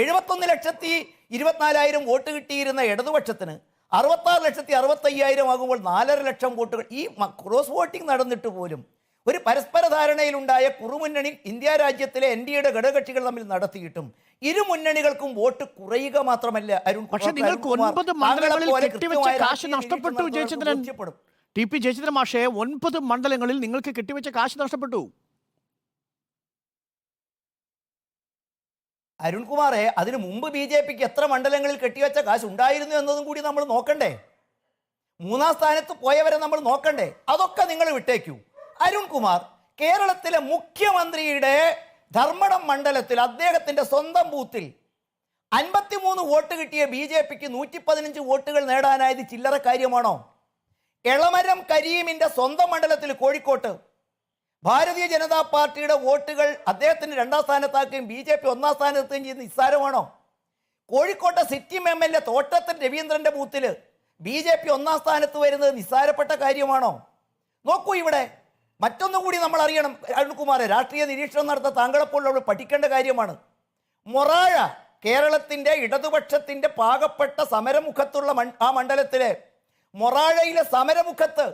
71,24,000 വോട്ട് കിട്ടിയിരുന്ന ഇടതുപക്ഷത്തിന് 66,65,000 ആകുമ്പോൾ 4.5 ലക്ഷം വോട്ടുകൾ. ഈ ക്രോസ് വോട്ടിംഗ് നടന്നിട്ട് പോലും ഒരു പരസ്പര ധാരണയിലുണ്ടായ കുറുമുന്നണി ഇന്ത്യ രാജ്യത്തിലെ NDAയുടെ ഘടകകക്ഷികൾ തമ്മിൽ നടത്തിയിട്ടും ഇരു മുന്നണികൾക്കും വോട്ട് കുറയുക മാത്രമല്ല അരുൺ. പക്ഷേ നിങ്ങൾക്ക് 9 മണ്ഡലങ്ങളിൽ കെട്ടിവെച്ച കാശ് നഷ്ടപ്പെട്ടു ജയചന്ദ്രൻ. TP ജയചന്ദ്രൻ മാഷേ, 9 മണ്ഡലങ്ങളിൽ നിങ്ങൾക്ക് കെട്ടിവെച്ച കാശ് നഷ്ടപ്പെട്ടു. അരുൺകുമാറെ, അതിനു മുമ്പ് BJPക്ക് എത്ര മണ്ഡലങ്ങളിൽ കെട്ടിവെച്ച കാശ് ഉണ്ടായിരുന്നു എന്നതും കൂടി നമ്മൾ നോക്കണ്ടേ? 3-ാം സ്ഥാനത്ത് പോയവരെ നമ്മൾ നോക്കണ്ടേ? അതൊക്കെ നിങ്ങൾ വിട്ടേക്കൂ. അരുൺകുമാർ, കേരളത്തിലെ മുഖ്യമന്ത്രിയുടെ ധർമ്മടം മണ്ഡലത്തിൽ അദ്ദേഹത്തിന്റെ സ്വന്തം ബൂത്തിൽ 53 വോട്ട് കിട്ടിയ BJPക്ക് 115 വോട്ടുകൾ നേടാനായത് ചില്ലറ കാര്യമാണോ? എളമരം കരീമിന്റെ സ്വന്തം മണ്ഡലത്തിൽ കോഴിക്കോട്ട് ഭാരതീയ ജനതാ പാർട്ടിയുടെ വോട്ടുകൾ അദ്ദേഹത്തിന് 2ാം സ്ഥാനത്താക്കുകയും BJP 1ാം സ്ഥാനത്തെയും ചെയ്യുന്ന നിസ്സാരമാണോ? കോഴിക്കോട്ടെ സിറ്റി MLA തോട്ടത്തിൽ രവീന്ദ്രന്റെ ബൂത്തിൽ BJP 1ാം സ്ഥാനത്ത് വരുന്നത് നിസ്സാരപ്പെട്ട കാര്യമാണോ? നോക്കൂ, ഇവിടെ മറ്റൊന്നും കൂടി നമ്മൾ അറിയണം അരുൺകുമാറെ, രാഷ്ട്രീയ നിരീക്ഷണം നടത്താൻ താങ്കളെപ്പോലുള്ള പഠിക്കേണ്ട കാര്യമാണ്. മൊറാഴ കേരളത്തിന്റെ ഇടതുപക്ഷത്തിന്റെ പാകപ്പെട്ട സമരമുഖത്തുള്ള ആ മണ്ഡലത്തിലെ മൊറാഴയിലെ സമരമുഖത്ത്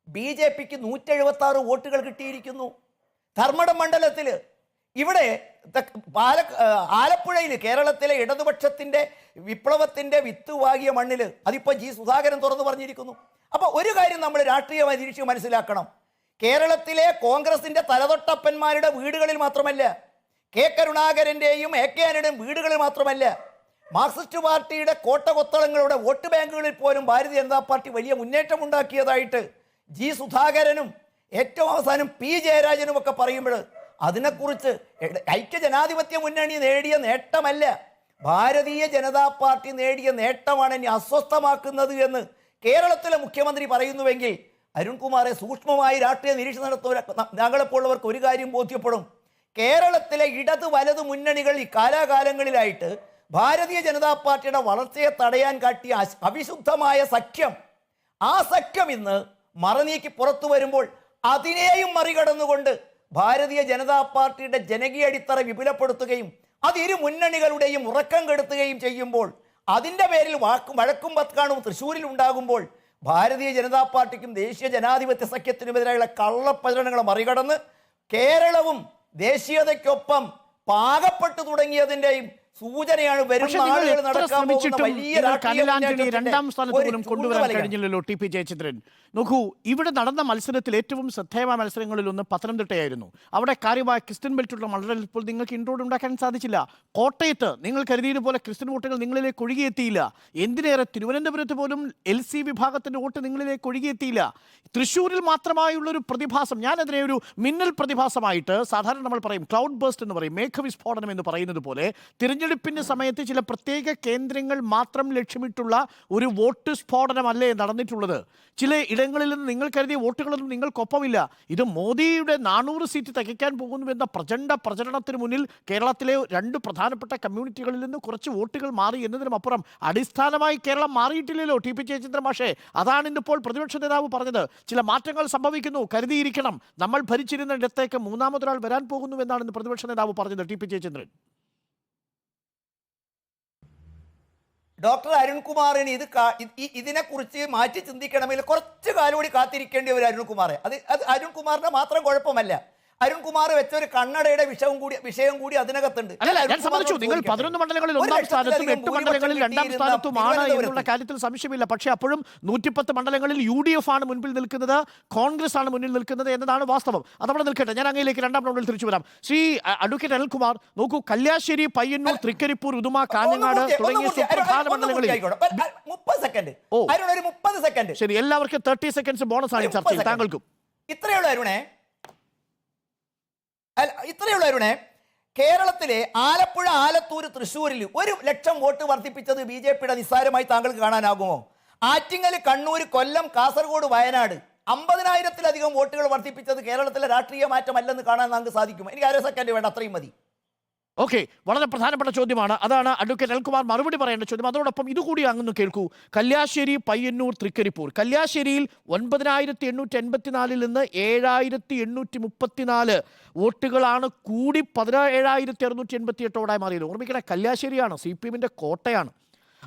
BJPക്ക് 176 വോട്ടുകൾ കിട്ടിയിരിക്കുന്നു. ധർമ്മടം മണ്ഡലത്തിൽ, ഇവിടെ ആലപ്പുഴയിൽ കേരളത്തിലെ ഇടതുപക്ഷത്തിന്റെ വിപ്ലവത്തിന്റെ വിത്ത് വാകിയ മണ്ണിൽ അതിപ്പോൾ G. സുധാകരൻ തുറന്നു പറഞ്ഞിരിക്കുന്നു. അപ്പോൾ ഒരു കാര്യം നമ്മൾ രാഷ്ട്രീയമായി നിരീക്ഷിച്ച് മനസ്സിലാക്കണം. കേരളത്തിലെ കോൺഗ്രസിന്റെ തലതൊട്ടപ്പന്മാരുടെ വീടുകളിൽ മാത്രമല്ല, K. കരുണാകരന്റെയും AK ആന്റണിയുടെയും വീടുകളിൽ മാത്രമല്ല, മാർക്സിസ്റ്റ് പാർട്ടിയുടെ കോട്ടകൊത്തളങ്ങളുടെ വോട്ട് ബാങ്കുകളിൽ പോലും ഭാരതീയ ജനതാ പാർട്ടി വലിയ മുന്നേറ്റം ഉണ്ടാക്കിയതായിട്ട് G. സുധാകരനും ഏറ്റവും അവസാനം P. ജയരാജനും ഒക്കെ പറയുമ്പോൾ അതിനെക്കുറിച്ച് ഐക്യ ജനാധിപത്യ മുന്നണി നേടിയ നേട്ടമല്ല, ഭാരതീയ ജനതാ പാർട്ടി നേടിയ നേട്ടമാണ് എന്നെ അസ്വസ്ഥമാക്കുന്നത് എന്ന് കേരളത്തിലെ മുഖ്യമന്ത്രി പറയുന്നുവെങ്കിൽ അരുൺകുമാറെ, സൂക്ഷ്മമായി രാഷ്ട്രീയ നിരീക്ഷണം നടത്തുന്ന ഞങ്ങളെപ്പോലുള്ളവർക്ക് ഒരു കാര്യം ബോധ്യപ്പെടും. കേരളത്തിലെ ഇടത് വലത് മുന്നണികൾ ഈ കാലാകാലങ്ങളിലായിട്ട് ഭാരതീയ ജനതാ പാർട്ടിയുടെ വളർച്ചയെ തടയാൻ കാട്ടിയ അവിശുദ്ധമായ സഖ്യം, ആ സഖ്യം ഇന്ന് മറനീക്കി പുറത്തു വരുമ്പോൾ അതിനെയും മറികടന്നുകൊണ്ട് ഭാരതീയ ജനതാ പാർട്ടിയുടെ ജനകീയ അടിത്തറ വിപുലപ്പെടുത്തുകയും അത് ഇരു മുന്നണികളുടെയും ഉറക്കം കെടുത്തുകയും ചെയ്യുമ്പോൾ, അതിൻ്റെ പേരിൽ വഴക്കും പത്കാണും തൃശ്ശൂരിൽ ഉണ്ടാകുമ്പോൾ ഭാരതീയ ജനതാ പാർട്ടിക്കും ദേശീയ ജനാധിപത്യ സഖ്യത്തിനുമെതിരായുള്ള കള്ളപ്രചരണങ്ങളെ മറികടന്ന് കേരളവും ദേശീയതയ്ക്കൊപ്പം പാകപ്പെട്ടു തുടങ്ങിയതിൻ്റെയും സൂചനയാണ് വരും നാളുകൾ നടക്കാൻ പോകുന്ന വലിയ രാഷ്ട്രീയ രണ്ടാം സ്ഥാനത്ത് പോലും കൊണ്ടുവരാൻ കഴിഞ്ഞില്ലല്ലോ ടി പി ജയചന്ദ്രൻ. നോക്കൂ, ഇവിടെ നടന്ന മത്സരത്തിൽ ഏറ്റവും ശ്രദ്ധേയമായ മത്സരങ്ങളിൽ ഒന്ന് പത്തനംതിട്ടയായിരുന്നു. അവിടെ കാര്യമായ ക്രിസ്ത്യൻ ബെൽറ്റുള്ള മണ്ഡലത്തിൽ ഇപ്പോൾ നിങ്ങൾക്ക് ഇൻട്രോഡ് ഉണ്ടാക്കാൻ സാധിച്ചില്ല. കോട്ടയത്ത് നിങ്ങൾ കരുതിയതുപോലെ ക്രിസ്ത്യൻ വോട്ടുകൾ നിങ്ങളിലേക്ക് ഒഴുകിയെത്തിയില്ല. എന്തിനേറെ തിരുവനന്തപുരത്ത് പോലും LC വിഭാഗത്തിന്റെ വോട്ട് നിങ്ങളിലേക്ക് ഒഴുകിയെത്തിയില്ല. തൃശ്ശൂരിൽ മാത്രമായുള്ളൊരു പ്രതിഭാസം, ഞാനതിനെ ഒരു മിന്നൽ പ്രതിഭാസമായിട്ട് സാധാരണ നമ്മൾ പറയും ക്ലൗഡ് ബേസ്റ്റ് എന്ന് പറയും, മേഘവിസ്ഫോടനം എന്ന് പറയുന്നത് പോലെ തിരഞ്ഞെടുപ്പിന്റെ സമയത്ത് ചില പ്രത്യേക കേന്ദ്രങ്ങൾ മാത്രം ലക്ഷ്യമിട്ടുള്ള ഒരു വോട്ട് സ്ഫോടനമല്ലേ നടന്നിട്ടുള്ളത്. ചില ഇടങ്ങളിൽ നിന്ന് നിങ്ങൾ കരുതിയ വോട്ടുകളൊന്നും നിങ്ങൾക്കൊപ്പമില്ല. ഇത് മോദിയുടെ 400 സീറ്റ് തികയ്ക്കാൻ പോകുന്നുവെന്ന പ്രചണ്ഡ പ്രചരണത്തിന് മുന്നിൽ കേരളത്തിലെ 2 പ്രധാനപ്പെട്ട കമ്മ്യൂണിറ്റികളിൽ നിന്ന് കുറച്ച് വോട്ടുകൾ മാറി എന്നതിനുമപ്പുറം അടിസ്ഥാനമായി കേരളം മാറിയിട്ടില്ലല്ലോ ടി പി ജയചന്ദ്രൻ മാഷേ. അതാണ് ഇന്നിപ്പോൾ പ്രതിപക്ഷ നേതാവ് പറഞ്ഞത്. ചില മാറ്റങ്ങൾ സംഭവിക്കുന്നു, കരുതിയിരിക്കണം. നമ്മൾ ഭരിച്ചിരുന്ന ഇടത്തേക്ക് മൂന്നാമതൊരാൾ വരാൻ പോകുന്നുവെന്നാണ് ഇന്ന് പ്രതിപക്ഷ നേതാവ് പറഞ്ഞത്. T P Jayachandran. ഡോക്ടർ അരുൺകുമാറിന് ഇതിനെക്കുറിച്ച് മാറ്റി ചിന്തിക്കണമെങ്കിൽ കുറച്ച് കാലം കൂടി കാത്തിരിക്കേണ്ടി വരും അരുൺകുമാറെ. അത് അരുൺകുമാറിന്റെ മാത്രം കുഴപ്പമല്ല, അരുൺകുമാർ വെച്ചൊരു കണ്ണടയുടെ വിഷയം കൂടി അതിനകത്തുണ്ട്. ഞാൻ സമ്മതിച്ചു, നിങ്ങൾ 11 മണ്ഡലങ്ങളിൽ 1ാം സ്ഥാനത്തും 8 മണ്ഡലങ്ങളിൽ 2ാം സ്ഥാനത്തുമാണ് എന്നുള്ള കാര്യത്തിൽ സംശയമില്ല. പക്ഷേ അപ്പോഴും 110 മണ്ഡലങ്ങളിൽ UDF ആണ് മുൻപിൽ നിൽക്കുന്നത്, കോൺഗ്രസ് ആണ് മുന്നിൽ നിൽക്കുന്നത് എന്നതാണ് വാസ്തവം. അതവിടെ നിൽക്കട്ടെ, ഞാൻ അങ്ങയിലേക്ക് 2ാം റൗണ്ടിൽ തിരിച്ചു വരാം. ശ്രീ അഡ്വക്കേറ്റ് അനിൽകുമാർ, നോക്കൂ, കല്യാശ്ശേരി, പയ്യന്നൂർ, തൃക്കരിപ്പൂർ, ഉദുമ, കാഞ്ഞങ്ങാട് തുടങ്ങിയ സുപ്രധാന മണ്ഡലങ്ങളിൽ 30 സെക്കൻഡ് ശരി, എല്ലാവർക്കും 30 സെക്കൻഡ്സ് ബോണസ് ആണ് ചർച്ചയിൽ. താങ്കൾക്കും ഇത്രയുള്ള അരുണേ, കേരളത്തിലെ ആലപ്പുഴ, ആലത്തൂർ, തൃശ്ശൂരിൽ 1,00,000 വോട്ട് വർദ്ധിപ്പിച്ചത് BJPയുടെ നിസ്സാരമായി താങ്കൾക്ക് കാണാനാകുമോ? ആറ്റിങ്ങൽ, കണ്ണൂർ, കൊല്ലം, കാസർഗോഡ്, വയനാട് 50,000-ലധികം വോട്ടുകൾ വർദ്ധിപ്പിച്ചത് കേരളത്തിലെ രാഷ്ട്രീയ മാറ്റമല്ലെന്ന് കാണാൻ നമുക്ക് സാധിക്കുമോ? എനിക്ക് 1/2 സെക്കൻഡ് വേണ്ട, അത്രയും മതി. ഓക്കെ, വളരെ പ്രധാനപ്പെട്ട ചോദ്യമാണ്. അതാണ് അഡ്വക്കേറ്റ് അനിൽകുമാർ മറുപടി പറയേണ്ട ചോദ്യം. അതോടൊപ്പം ഇതുകൂടി അങ്ങ് കേൾക്കൂ. കല്യാശ്ശേരി, പയ്യന്നൂർ, തൃക്കരിപ്പൂർ. കല്യാശ്ശേരിയിൽ 9,884 നിന്ന് 7,834 വോട്ടുകളാണ് കൂടി 17,688 മാറിയത്. ഓർമ്മിക്കണേ, കല്യാശ്ശേരിയാണ് CPMന്റെ കോട്ടയാണ്.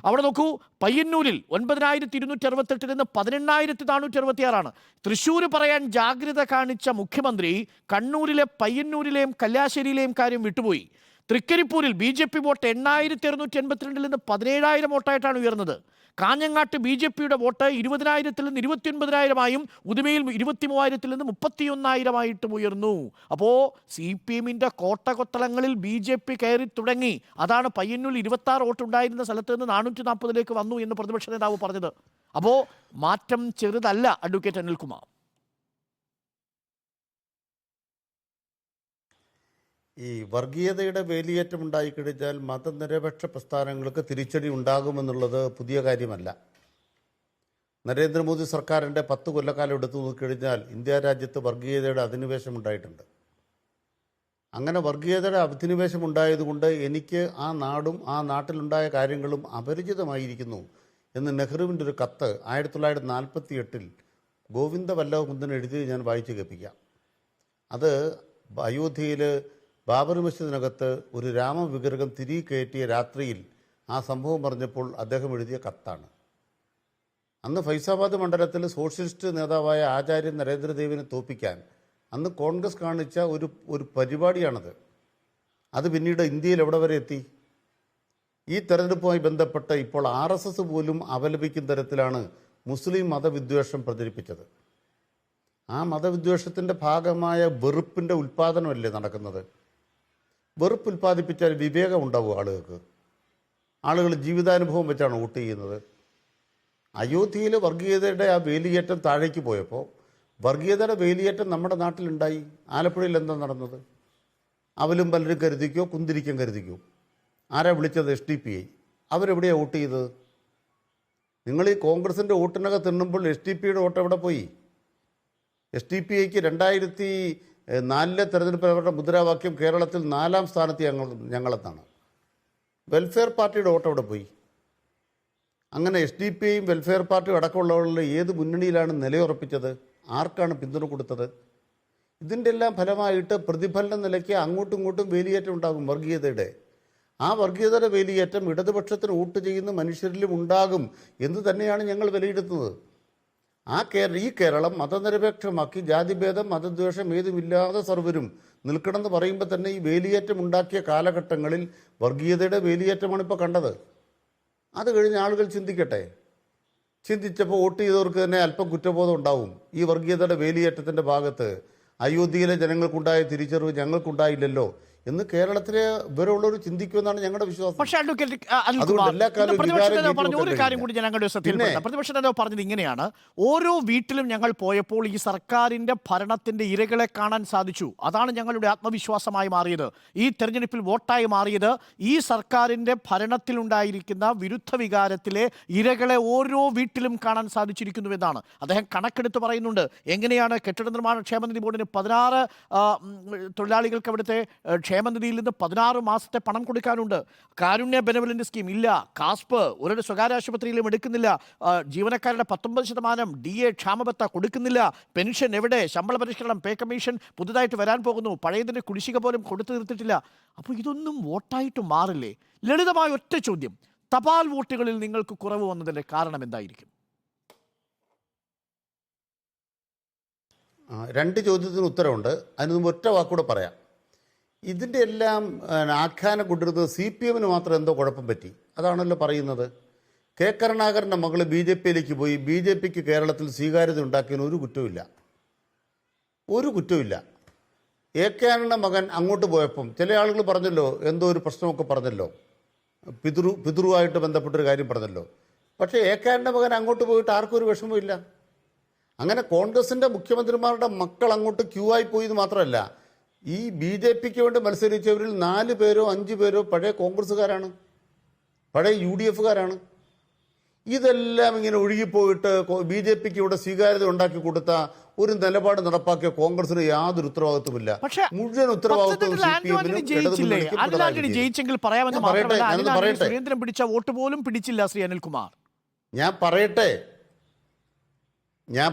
അവിടെ നോക്കൂ, പയ്യന്നൂരിൽ 9,268 നിന്ന് 18,466. തൃശ്ശൂർ പറയാൻ ജാഗ്രത കാണിച്ച മുഖ്യമന്ത്രി കണ്ണൂരിലെ പയ്യന്നൂരിലെയും കല്യാശ്ശേരിയിലെയും കാര്യം വിട്ടുപോയി. തൃക്കരിപ്പൂരിൽ BJP വോട്ട് 8,682 നിന്ന് 17,000 വോട്ടായിട്ടാണ് ഉയർന്നത്. കാഞ്ഞങ്ങാട്ട് BJPയുടെ വോട്ട് 20,000 നിന്ന് 29,000 ഉദുമയിൽ 23,000 നിന്ന് 31,000 ഉയർന്നു. അപ്പോൾ CPMന്റെ കോട്ടകൊത്തളങ്ങളിൽ BJP കയറി തുടങ്ങി. അതാണ് പയ്യന്നൂരിൽ 26 വോട്ട് ഉണ്ടായിരുന്ന സ്ഥലത്ത് നിന്ന് 440 വന്നു എന്ന് പ്രതിപക്ഷ നേതാവ് പറഞ്ഞത്. അപ്പോൾ മാറ്റം ചെറുതല്ല അഡ്വക്കേറ്റ് അനിൽകുമാർ. ഈ വർഗീയതയുടെ വേലിയേറ്റം ഉണ്ടായിക്കഴിഞ്ഞാൽ മതനിരപേക്ഷ പ്രസ്ഥാനങ്ങൾക്ക് തിരിച്ചടി ഉണ്ടാകുമെന്നുള്ളത് പുതിയ കാര്യമല്ല. നരേന്ദ്രമോദി സർക്കാരിൻ്റെ 10 കൊല്ലക്കാലം എടുത്തു നോക്കിക്കഴിഞ്ഞാൽ ഇന്ത്യ രാജ്യത്ത് വർഗീയതയുടെ അധിനിവേശം ഉണ്ടായിട്ടുണ്ട്. അങ്ങനെ വർഗീയതയുടെ അധിനിവേശം ഉണ്ടായതുകൊണ്ട് എനിക്ക് ആ നാടും ആ നാട്ടിലുണ്ടായ കാര്യങ്ങളും അപരിചിതമായിരിക്കുന്നു എന്ന് നെഹ്റുവിൻ്റെ ഒരു കത്ത് 1948 ഗോവിന്ദ വല്ലഭ കുന്ദൻ എഴുതി ഞാൻ വായിച്ചു കേൾപ്പിക്കാം. അത് അയോധ്യയിൽ ബാബർ മസ്ജിദിനകത്ത് ഒരു രാമവിഗ്രഹം തിരികെ കയറ്റിയ രാത്രിയിൽ ആ സംഭവം പറഞ്ഞപ്പോൾ അദ്ദേഹം എഴുതിയ കത്താണ്. അന്ന് ഫൈസാബാദ് മണ്ഡലത്തിൽ സോഷ്യലിസ്റ്റ് നേതാവായ ആചാര്യ നരേന്ദ്രദേവിനെ തോൽപ്പിക്കാൻ അന്ന് കോൺഗ്രസ് കാണിച്ച ഒരു പരിപാടിയാണത്. അത് പിന്നീട് ഇന്ത്യയിൽ എവിടെ വരെ എത്തി? ഈ തെരഞ്ഞെടുപ്പുമായി ബന്ധപ്പെട്ട് ഇപ്പോൾ RSS പോലും അപലപിക്കുന്ന തരത്തിലാണ് മുസ്ലിം മതവിദ്വേഷം പ്രചരിപ്പിച്ചത്. ആ മതവിദ്വേഷത്തിൻ്റെ ഭാഗമായ വെറുപ്പിൻ്റെ ഉൽപ്പാദനമല്ലേ നടക്കുന്നത്? വെറുപ്പ് ഉൽപ്പാദിപ്പിച്ചാൽ വിവേകം ഉണ്ടാവും ആളുകൾക്ക്. ആളുകൾ ജീവിതാനുഭവം വെച്ചാണ് വോട്ട് ചെയ്യുന്നത്. അയോധ്യയിൽ വർഗീയതയുടെ ആ വേലിയേറ്റം താഴേക്ക് പോയപ്പോൾ വർഗീയതയുടെ വേലിയേറ്റം നമ്മുടെ നാട്ടിലുണ്ടായി. ആലപ്പുഴയിൽ എന്താ നടന്നത്? അവലും പലരും കരുതിക്കോ, കുന്തിരിക്കം കരുതിക്കോ. ആരാ വിളിച്ചത്? SDPI. അവരെവിടെയാണ് വോട്ട് ചെയ്തത്? നിങ്ങൾ ഈ കോൺഗ്രസിൻ്റെ വോട്ടിനകത്ത് തിന്നുമ്പോൾ SDPIയുടെ വോട്ട് എവിടെ പോയി? SDPIക്ക് 2004 തെരഞ്ഞെടുപ്പിൽ അവരുടെ മുദ്രാവാക്യം കേരളത്തിൽ 4ാം സ്ഥാനത്ത് ഞങ്ങളെന്നാണ്. വെൽഫെയർ പാർട്ടിയുടെ വോട്ട് എവിടെ പോയി? അങ്ങനെ SDPIയും വെൽഫെയർ പാർട്ടിയും അടക്കമുള്ളവരിൽ ഏത് മുന്നണിയിലാണ് നിലയുറപ്പിച്ചത്? ആർക്കാണ് പിന്തുണ കൊടുത്തത്? ഇതിൻ്റെ എല്ലാം ഫലമായിട്ട് പ്രതിഫലന നിലയ്ക്ക് അങ്ങോട്ടും ഇങ്ങോട്ടും വേലിയേറ്റം ഉണ്ടാകും വർഗീയതയുടെ. ആ വർഗീയതയുടെ വേലിയേറ്റം ഇടതുപക്ഷത്തിന് വോട്ട് ചെയ്യുന്ന മനുഷ്യരിലും ഉണ്ടാകും എന്ന് തന്നെയാണ് ഞങ്ങൾ വിലയിരുത്തുന്നത്. ഈ കേരളം മതനിരപേക്ഷമാക്കി ജാതിഭേദം മതദ്വേഷം ഏതുമില്ലാതെ സർവരും നിൽക്കണമെന്ന് പറയുമ്പോൾ തന്നെ ഈ വേലിയേറ്റം ഉണ്ടാക്കിയ കാലഘട്ടങ്ങളിൽ വർഗീയതയുടെ വേലിയേറ്റമാണ് ഇപ്പോൾ കണ്ടത്. അത് കഴിഞ്ഞ് ആളുകൾ ചിന്തിക്കട്ടെ. ചിന്തിച്ചപ്പോൾ വോട്ട് ചെയ്തവർക്ക് തന്നെ അല്പം കുറ്റബോധം ഉണ്ടാവും. ഈ വർഗീയതയുടെ വേലിയേറ്റത്തിൻ്റെ ഭാഗത്ത് അയോധ്യയിലെ ജനങ്ങൾക്കുണ്ടായ തിരിച്ചറിവ് ഞങ്ങൾക്കുണ്ടായില്ലല്ലോ എന്ന് കേരളത്തിലെ ഇവരുള്ളവർ ചിന്തിക്കുമെന്നാണ് ഞങ്ങളുടെ വിശ്വാസം. പക്ഷേ അഡ്വക്കേറ്റ് അനിൽകുമാർ പറഞ്ഞ ഒരു കാര്യം കൂടി ഞാൻ ഞങ്ങളുടെ ശ്രദ്ധയിൽപ്പെടുത്താം. പ്രതിപക്ഷ നേതാവ് പറഞ്ഞത് ഇങ്ങനെയാണ്: ഓരോ വീട്ടിലും ഞങ്ങൾ പോയപ്പോൾ ഈ സർക്കാരിന്റെ ഭരണത്തിന്റെ ഇരകളെ കാണാൻ സാധിച്ചു. അതാണ് ഞങ്ങളുടെ ആത്മവിശ്വാസമായി മാറിയത്. ഈ തെരഞ്ഞെടുപ്പിൽ വോട്ടായി മാറിയത് ഈ സർക്കാരിന്റെ ഭരണത്തിലുണ്ടായിരിക്കുന്ന വിരുദ്ധ വികാരത്തിലെ ഇരകളെ ഓരോ വീട്ടിലും കാണാൻ സാധിച്ചിരിക്കുന്നുവെന്നാണ് അദ്ദേഹം കണക്കെടുത്ത് പറയുന്നുണ്ട്. എങ്ങനെയാണ് കെട്ടിട നിർമ്മാണ ക്ഷേമനിധി ബോർഡിന് 16 തൊഴിലാളികൾക്ക് അവിടുത്തെ ക്ഷേമനിധിയിൽ നിന്ന് 16 മാസത്തെ പണം കൊടുക്കാനുണ്ട്. കാരുണ്യ ബെനവലന്റ് സ്കീം ഇല്ല. കാസ്പ് ഒരു സ്വകാര്യ ആശുപത്രിയിലും എടുക്കുന്നില്ല. ജീവനക്കാരുടെ 19% DA ക്ഷാമബത്ത കൊടുക്കുന്നില്ല. പെൻഷൻ എവിടെ? ശമ്പള പരിഷ്കരണം, പേ കമ്മീഷൻ പുതുതായിട്ട് വരാൻ പോകുന്നു. പഴയതിൻ്റെ കുടിശ്ശിക പോലും കൊടുത്തു തീർത്തിട്ടില്ല. അപ്പോൾ ഇതൊന്നും വോട്ടായിട്ട് മാറില്ലേ? ലളിതമായ ഒറ്റ ചോദ്യം: തപാൽ വോട്ടുകളിൽ നിങ്ങൾക്ക് കുറവ് വന്നതിൻ്റെ കാരണം എന്തായിരിക്കും? 2 ചോദ്യത്തിന് ഉത്തരവുണ്ട്. അതിന് മുമ്പ് ഒറ്റ വാക്കൂടെ പറയാം. ഇതിൻ്റെ എല്ലാം ആഖ്യാനം കൊണ്ടിരുന്നത് CPMന് മാത്രം എന്തോ കുഴപ്പം പറ്റി. അതാണല്ലോ പറയുന്നത്. കെ കരുണാകരൻ്റെ മകൾ BJPയിലേക്ക് പോയി. BJPക്ക് കേരളത്തിൽ സ്വീകാര്യത ഉണ്ടാക്കിയതിന് ഒരു കുറ്റമില്ല. AK ആന്റണിയുടെ മകൻ അങ്ങോട്ട് പോയപ്പം ചില ആളുകൾ പറഞ്ഞല്ലോ, എന്തോ ഒരു പ്രശ്നമൊക്കെ പറഞ്ഞല്ലോ, പിതൃവുമായിട്ട് ബന്ധപ്പെട്ടൊരു കാര്യം പറഞ്ഞല്ലോ. പക്ഷേ AK ആന്റണിയുടെ മകൻ അങ്ങോട്ട് പോയിട്ട് ആർക്കും ഒരു വിഷമമില്ല. അങ്ങനെ കോൺഗ്രസിൻ്റെ മുഖ്യമന്ത്രിമാരുടെ മക്കൾ അങ്ങോട്ട് ക്യൂ ആയി പോയത് മാത്രമല്ല, ഈ BJPക്ക് വേണ്ടി മത്സരിച്ചവരിൽ 4 പേരോ 5 പേരോ പഴയ കോൺഗ്രസ്സുകാരാണ്, പഴയ UDFകാരാണ്. ഇതെല്ലാം ഇങ്ങനെ ഒഴുകിപ്പോയിട്ട് BJPക്ക് ഇവിടെ സ്വീകാര്യത ഉണ്ടാക്കി കൊടുത്ത ഒരു നിലപാട് നടപ്പാക്കിയ കോൺഗ്രസിന് യാതൊരു ഉത്തരവാദിത്വമില്ല. മുഴുവൻ ഉത്തരവാദിത്വം സുരേന്ദ്രൻ പിടിച്ച വോട്ട് പോലും പിടിച്ചില്ല ശ്രീ അനിൽകുമാർ. ഞാൻ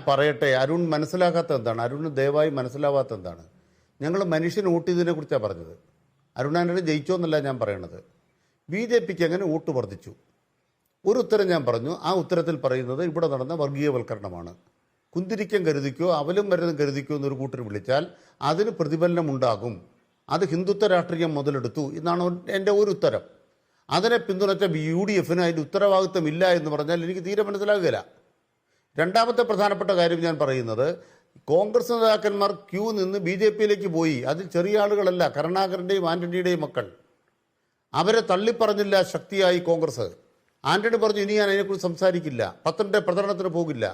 പറയട്ടെ അരുൺ മനസ്സിലാക്കാത്ത എന്താണ്? അരുണ് ദയവായി മനസ്സിലാവാത്ത എന്താണ്? ഞങ്ങൾ മനുഷ്യന് വോട്ട് ചെയ്തതിനെ കുറിച്ചാണ് പറഞ്ഞത്. അരുണാന്റണി ജയിച്ചോന്നല്ല ഞാൻ പറയണത്. BJPക്ക് അങ്ങനെ വോട്ട് വർദ്ധിച്ചു. ഒരു ഉത്തരം ഞാൻ പറഞ്ഞു. ആ ഉത്തരത്തിൽ പറയുന്നത് ഇവിടെ നടന്ന വർഗീയവൽക്കരണമാണ്. കുന്തിരിക്കം കരുതിക്കോ അവലും മരുന്നും കരുതിക്കോ എന്നൊരു കൂട്ടർ വിളിച്ചാൽ അതിന് പ്രതിഫലനം ഉണ്ടാകും. അത് ഹിന്ദുത്വ രാഷ്ട്രീയം മുതലെടുത്തു എന്നാണ് എൻ്റെ ഒരു ഉത്തരം. അതിനെ പിന്തുണച്ച UDFന് അതിൻ്റെ ഉത്തരവാദിത്വം ഇല്ല എന്ന് പറഞ്ഞാൽ എനിക്ക് തീരെ മനസ്സിലാകുകയില്ല. രണ്ടാമത്തെ പ്രധാനപ്പെട്ട കാര്യം ഞാൻ പറയുന്നത്, കോൺഗ്രസ് നേതാക്കന്മാർ ക്യൂ നിന്ന് BJPയിലേക്ക് പോയി. അതിൽ ചെറിയ ആളുകളല്ല, കരുണാകരൻ്റെയും ആന്റണിയുടെയും മക്കൾ. അവരെ തള്ളിപ്പറഞ്ഞില്ല ശക്തിയായി കോൺഗ്രസ്. ആന്റണി പറഞ്ഞു ഇനി ഞാൻ അതിനെക്കുറിച്ച് സംസാരിക്കില്ല, 10ന്റെ പ്രചരണത്തിന് പോകില്ല.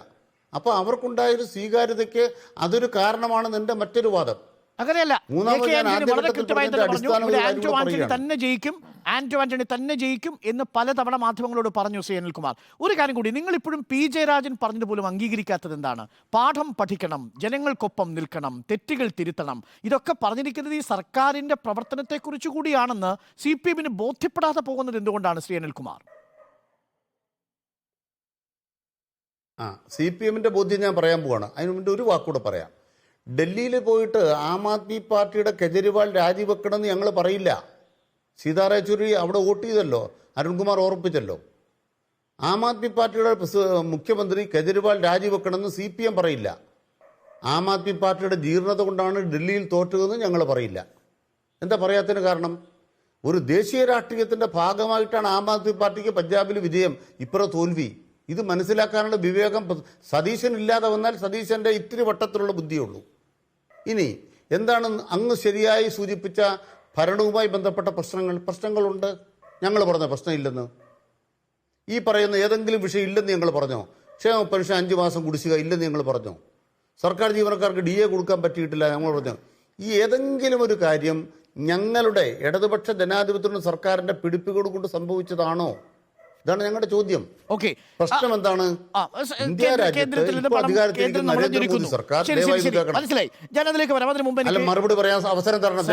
അപ്പോൾ അവർക്കുണ്ടായൊരു സ്വീകാര്യതയ്ക്ക് അതൊരു കാരണമാണെന്ന് എൻ്റെ മറ്റൊരു വാദം. അങ്ങനെയല്ല. മൂന്നാമത് ഞാൻ വളരെ ആദ്യഘട്ടത്തിൽ കൃത്യമായി പറഞ്ഞതിന്റെ തന്നെ പറഞ്ഞു, ഇവിടെ അടിസ്ഥാനപരമായ ആന്റോ കാര്യം ആന്റണി പറയുകയാണ്. തന്നെ ജയിക്കും, ആന്റോ ആന്റണി തന്നെ ജയിക്കും എന്ന് പലതവണ മാധ്യമങ്ങളോട് പറഞ്ഞു ശ്രീ അനിൽകുമാർ. ഒരു കാര്യം കൂടി, നിങ്ങൾ ഇപ്പോഴും പി ജയരാജൻ പറഞ്ഞത് പോലും അംഗീകരിക്കാത്തത് എന്താണ്? പാഠം പഠിക്കണം, ജനങ്ങൾക്കൊപ്പം നിൽക്കണം, തെറ്റുകൾ തിരുത്തണം, ഇതൊക്കെ പറഞ്ഞിരിക്കുന്നത് ഈ സർക്കാരിന്റെ പ്രവർത്തനത്തെക്കുറിച്ച് കൂടിയാണെന്ന് CPM-ന് ബോധ്യപ്പെടാതെ പോകുന്നത് എന്തുകൊണ്ടാണ് ശ്രീ അനിൽകുമാർ? CPM-ന്റെ ബോധ്യം ഞാൻ പറയാൻ പോവാണ്. അതിന് മുമ്പ് ഒരു വാക്കുകൂടെ പറയാം. ഡൽഹിയിൽ പോയിട്ട് ആം ആദ്മി പാർട്ടിയുടെ കെജ്രിവാൾ രാജിവെക്കണമെന്ന് ഞങ്ങൾ പറയില്ല. സീതാറാം യെച്ചൂരി അവിടെ വോട്ട് ചെയ്തല്ലോ, അരുൺകുമാർ ഓർപ്പിച്ചല്ലോ. ആം ആദ്മി പാർട്ടിയുടെ മുഖ്യമന്ത്രി കെജ്രിവാൾ രാജിവെക്കണമെന്ന് CPM പറയില്ല. ആം ആദ്മി പാർട്ടിയുടെ ജീർണത കൊണ്ടാണ് ഡൽഹിയിൽ തോറ്റതെന്ന് ഞങ്ങൾ പറയില്ല. എന്താ പറയാത്തതിന് കാരണം? ഒരു ദേശീയ രാഷ്ട്രീയത്തിൻ്റെ ഭാഗമായിട്ടാണ് ആം ആദ്മി പാർട്ടിക്ക് പഞ്ചാബിൽ വിജയം, ഇപ്പുറം തോൽവി. ഇത് മനസ്സിലാക്കാനുള്ള വിവേകം സതീശൻ ഇല്ലാതെ വന്നാൽ സതീശൻ്റെ ഇത്തിരി വട്ടത്തിലുള്ള ബുദ്ധിയുള്ളൂ. ഇനി എന്താണ് അങ്ങ് ശരിയായി സൂചിപ്പിച്ച ഭരണവുമായി ബന്ധപ്പെട്ട പ്രശ്നങ്ങളുണ്ട്. ഞങ്ങൾ പറഞ്ഞ പ്രശ്നമില്ലെന്ന്, ഈ പറയുന്ന ഏതെങ്കിലും വിഷയം ഇല്ലെന്ന് ഞങ്ങൾ പറഞ്ഞോ? ക്ഷേമ പെൻഷൻ 5 മാസം കുടിശ്ശിക ഇല്ലെന്ന് ഞങ്ങൾ പറഞ്ഞോ? സർക്കാർ ജീവനക്കാർക്ക് DA കൊടുക്കാൻ പറ്റിയിട്ടില്ല ഞങ്ങൾ പറഞ്ഞു? ഈ ഏതെങ്കിലും ഒരു കാര്യം ഞങ്ങളുടെ ഇടതുപക്ഷ ജനാധിപത്യത്തിലുള്ള സർക്കാരിന്റെ പിടിപ്പുകൾ കൊണ്ട് സംഭവിച്ചതാണോ? ഇതാണ് ഞങ്ങളുടെ ചോദ്യം. ഓക്കെ, പ്രശ്നം എന്താണ്? ഇന്ത്യ രാജ്യത്ത് ഇപ്പോൾ അധികാരത്തിലിരിക്കുന്ന നരേന്ദ്രമോദി സർക്കാർ മനസ്സിലായി. ഞാൻ അതിലേക്ക് വരാം. അതിന് മുമ്പ് അല്ല, മറുപടി പറയാൻ അവസരം തരണം.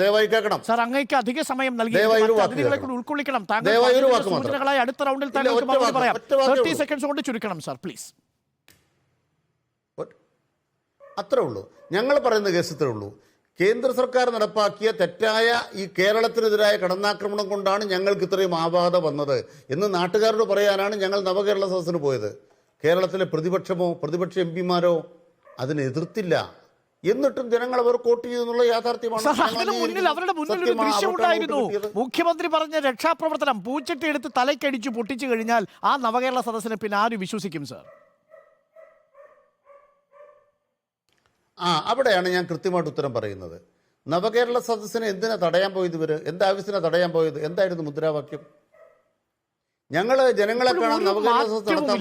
ദയവായി കേൾക്കണം. സാർ, അങ്ങേക്ക് അധിക സമയം നൽകി ഉൾക്കൊള്ളിക്കണം. സൂചനകളായി അടുത്ത റൗണ്ടിൽ പറയാം. 30 സെക്കൻഡ്സ് കൊണ്ട് ചുരുക്കണം സാർ, പ്ലീസ്. അത്രേ ഉള്ളൂ. ഞങ്ങൾ പറയുന്ന കേസ് ഇത്രേ ഉള്ളൂ. കേന്ദ്ര സർക്കാർ നടപ്പാക്കിയ തെറ്റായ ഈ കേരളത്തിനെതിരായ കടന്നാക്രമണം കൊണ്ടാണ് ഞങ്ങൾക്ക് ഇത്രയും ആബാധ വന്നത് എന്ന് നാട്ടുകാരോട് പറയാനാണ് ഞങ്ങൾ നവകേരള സദസ്സിന് പോയത്. കേരളത്തിലെ പ്രതിപക്ഷ MP-മാരോ അതിനെ എതിർത്തില്ല. എന്നിട്ടും ജനങ്ങൾ അവർ വോട്ട് ചെയ്തെന്നുള്ള യാഥാർത്ഥ്യമാണ്. അവരുടെ മുന്നിൽ ഒരു ദൃശ്യം ഉണ്ടായിരുന്നു. മുഖ്യമന്ത്രി പറഞ്ഞ രക്ഷാപ്രവർത്തനം പൂച്ചട്ടി എടുത്ത് തലക്കടിച്ച് പൊട്ടിച്ചു കഴിഞ്ഞാൽ ആ നവകേരള സദസ്സിനെ പിന്നെ ആര് വിശ്വസിക്കും സാർ? അവിടെയാണ് ഞാൻ കൃത്യമായിട്ട് ഉത്തരം പറയുന്നത്. നവകേരള സദസ്സിനെ എന്തിനാ തടയാൻ പോയത്? ഇവര് എന്താവശ്യത്തിനാ തടയാൻ പോയത്? എന്തായിരുന്നു മുദ്രാവാക്യം? ഞങ്ങള് ജനങ്ങളെ കാണാൻ നവകേരള സദസ്സ് നടത്താൻ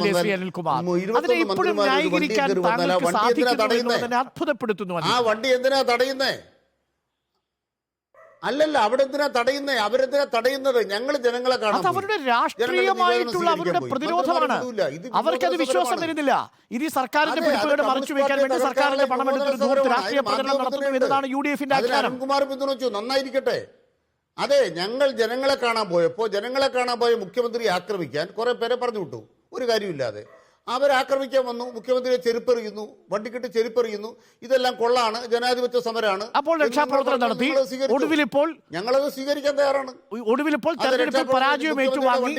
വണ്ടി എന്തിനാ തടയുന്നേ? അല്ലല്ല, അവിടെ എന്തിനാ തടയുന്നേ? അവരെന്തിനാ തടയുന്നത്? ഞങ്ങൾ ജനങ്ങളെ കാണാൻ. അവരുടെ രാഷ്ട്രീയമായിട്ടുള്ള അവരുടെ പ്രതിരോധമാണ്. അവർക്കത് വിശ്വാസം വരുന്നില്ല. ഇത് സർക്കാരിന്റെ പിടിപ്പുകൾ മറച്ചു വെക്കാൻ വേണ്ടി സർക്കാരിന്റെ പണം എടുത്തിട്ട് രാഷ്ട്രീയ പ്രചരണം നടത്തുന്നു എന്നതാണ് UDF-ന്റെ ആഗ്രഹം. അരുൺകുമാർ പിന്തുണച്ചു, നന്നായിരിക്കട്ടെ. അതെ, ഞങ്ങൾ ജനങ്ങളെ കാണാൻ പോയ മുഖ്യമന്ത്രിയെ ആക്രമിക്കാൻ കുറെ പേരെ പറഞ്ഞു വിട്ടു, ഒരു കാര്യമില്ലാതെ. അവരാക്രമിക്കാൻ വന്നു, മുഖ്യമന്ത്രിയെ ചെരുപ്പെറിയുന്നു, വണ്ടിക്കിട്ട് ചെരുപ്പെറിയുന്നു. ഇതെല്ലാം കൊള്ളാണ്, ജനാധിപത്യ സമരമാണ്. അപ്പോൾ രക്ഷാപ്രവർത്തനം നടത്തി. ഒടുവിലിപ്പോൾ ഞങ്ങളത് സ്വീകരിക്കാൻ തയ്യാറാണ്. ഒടുവിലിപ്പോൾ തെരഞ്ഞെടുപ്പിൽ പരാജയം ഏറ്റുവാങ്ങി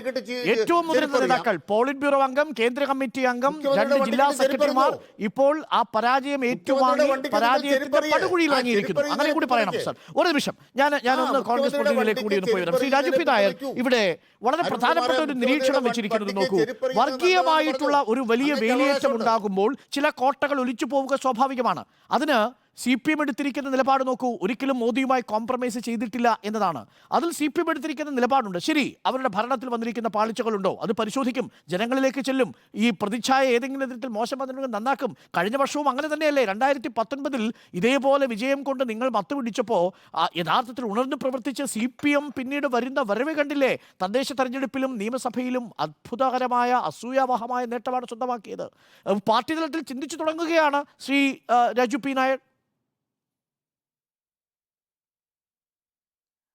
ഏറ്റവും മുതിർന്ന നേതാക്കൾ, പോളിറ്റ് ബ്യൂറോ അംഗം, കേന്ദ്ര കമ്മിറ്റി അംഗം, 2 ജില്ലാ സെക്രട്ടറിമാർ ഇപ്പോൾ ആ പരാജയം ഏറ്റുവാങ്ങി പരാജയത്തിന്റെ പടുകുഴിയിൽ വാങ്ങിയിരിക്കുന്നു. അങ്ങനെ കൂടി പറയണം സാർ. ഒരു നിമിഷം, ഞാനൊന്ന് കോൺഗ്രസ് പ്രതിനിധിയിലേക്ക് കൂടി ഒന്ന് പോയി വരാം. ശ്രീ രാജു പി നായർ ഇവിടെ വളരെ പ്രധാനപ്പെട്ട ഒരു നിരീക്ഷണം വെച്ചിരിക്കുന്നത് നോക്കൂ. വർഗീയമായിട്ടുള്ള ഒരു വലിയ വേലിയേറ്റം ഉണ്ടാകുമ്പോൾ ചില കോട്ടകൾ ഒലിച്ചു പോവുക സ്വാഭാവികമാണ്. അതിന് CPM എടുത്തിരിക്കുന്ന നിലപാട് നോക്കൂ. ഒരിക്കലും മോദിയുമായി കോംപ്രമൈസ് ചെയ്തിട്ടില്ല എന്നതാണ്. അതിൽ CPM എടുത്തിരിക്കുന്ന നിലപാടുണ്ട്. ശരി, അവരുടെ ഭരണത്തിൽ വന്നിരിക്കുന്ന പാളിച്ചകളുണ്ടോ അത് പരിശോധിക്കും, ജനങ്ങളിലേക്ക് ചെല്ലും. ഈ പ്രതിച്ഛായ ഏതെങ്കിലും തരത്തിൽ മോശം വന്നിട്ടുണ്ടെങ്കിൽ നന്നാക്കും. കഴിഞ്ഞ വർഷവും അങ്ങനെ തന്നെയല്ലേ? 2019 ഇതേപോലെ വിജയം കൊണ്ട് നിങ്ങൾ മത്തുപിടിച്ചപ്പോൾ യഥാർത്ഥത്തിൽ ഉണർന്ന് പ്രവർത്തിച്ച് CPM പിന്നീട് വരുന്ന വരവ് കണ്ടില്ലേ? തദ്ദേശ തെരഞ്ഞെടുപ്പിലും നിയമസഭയിലും അത്ഭുതകരമായ അസൂയാവഹമായ നേട്ടമാണ് സ്വന്തമാക്കിയത്. പാർട്ടി തലത്തിൽ ചിന്തിച്ചു തുടങ്ങുകയാണ് ശ്രീ രാജു പി നായർ.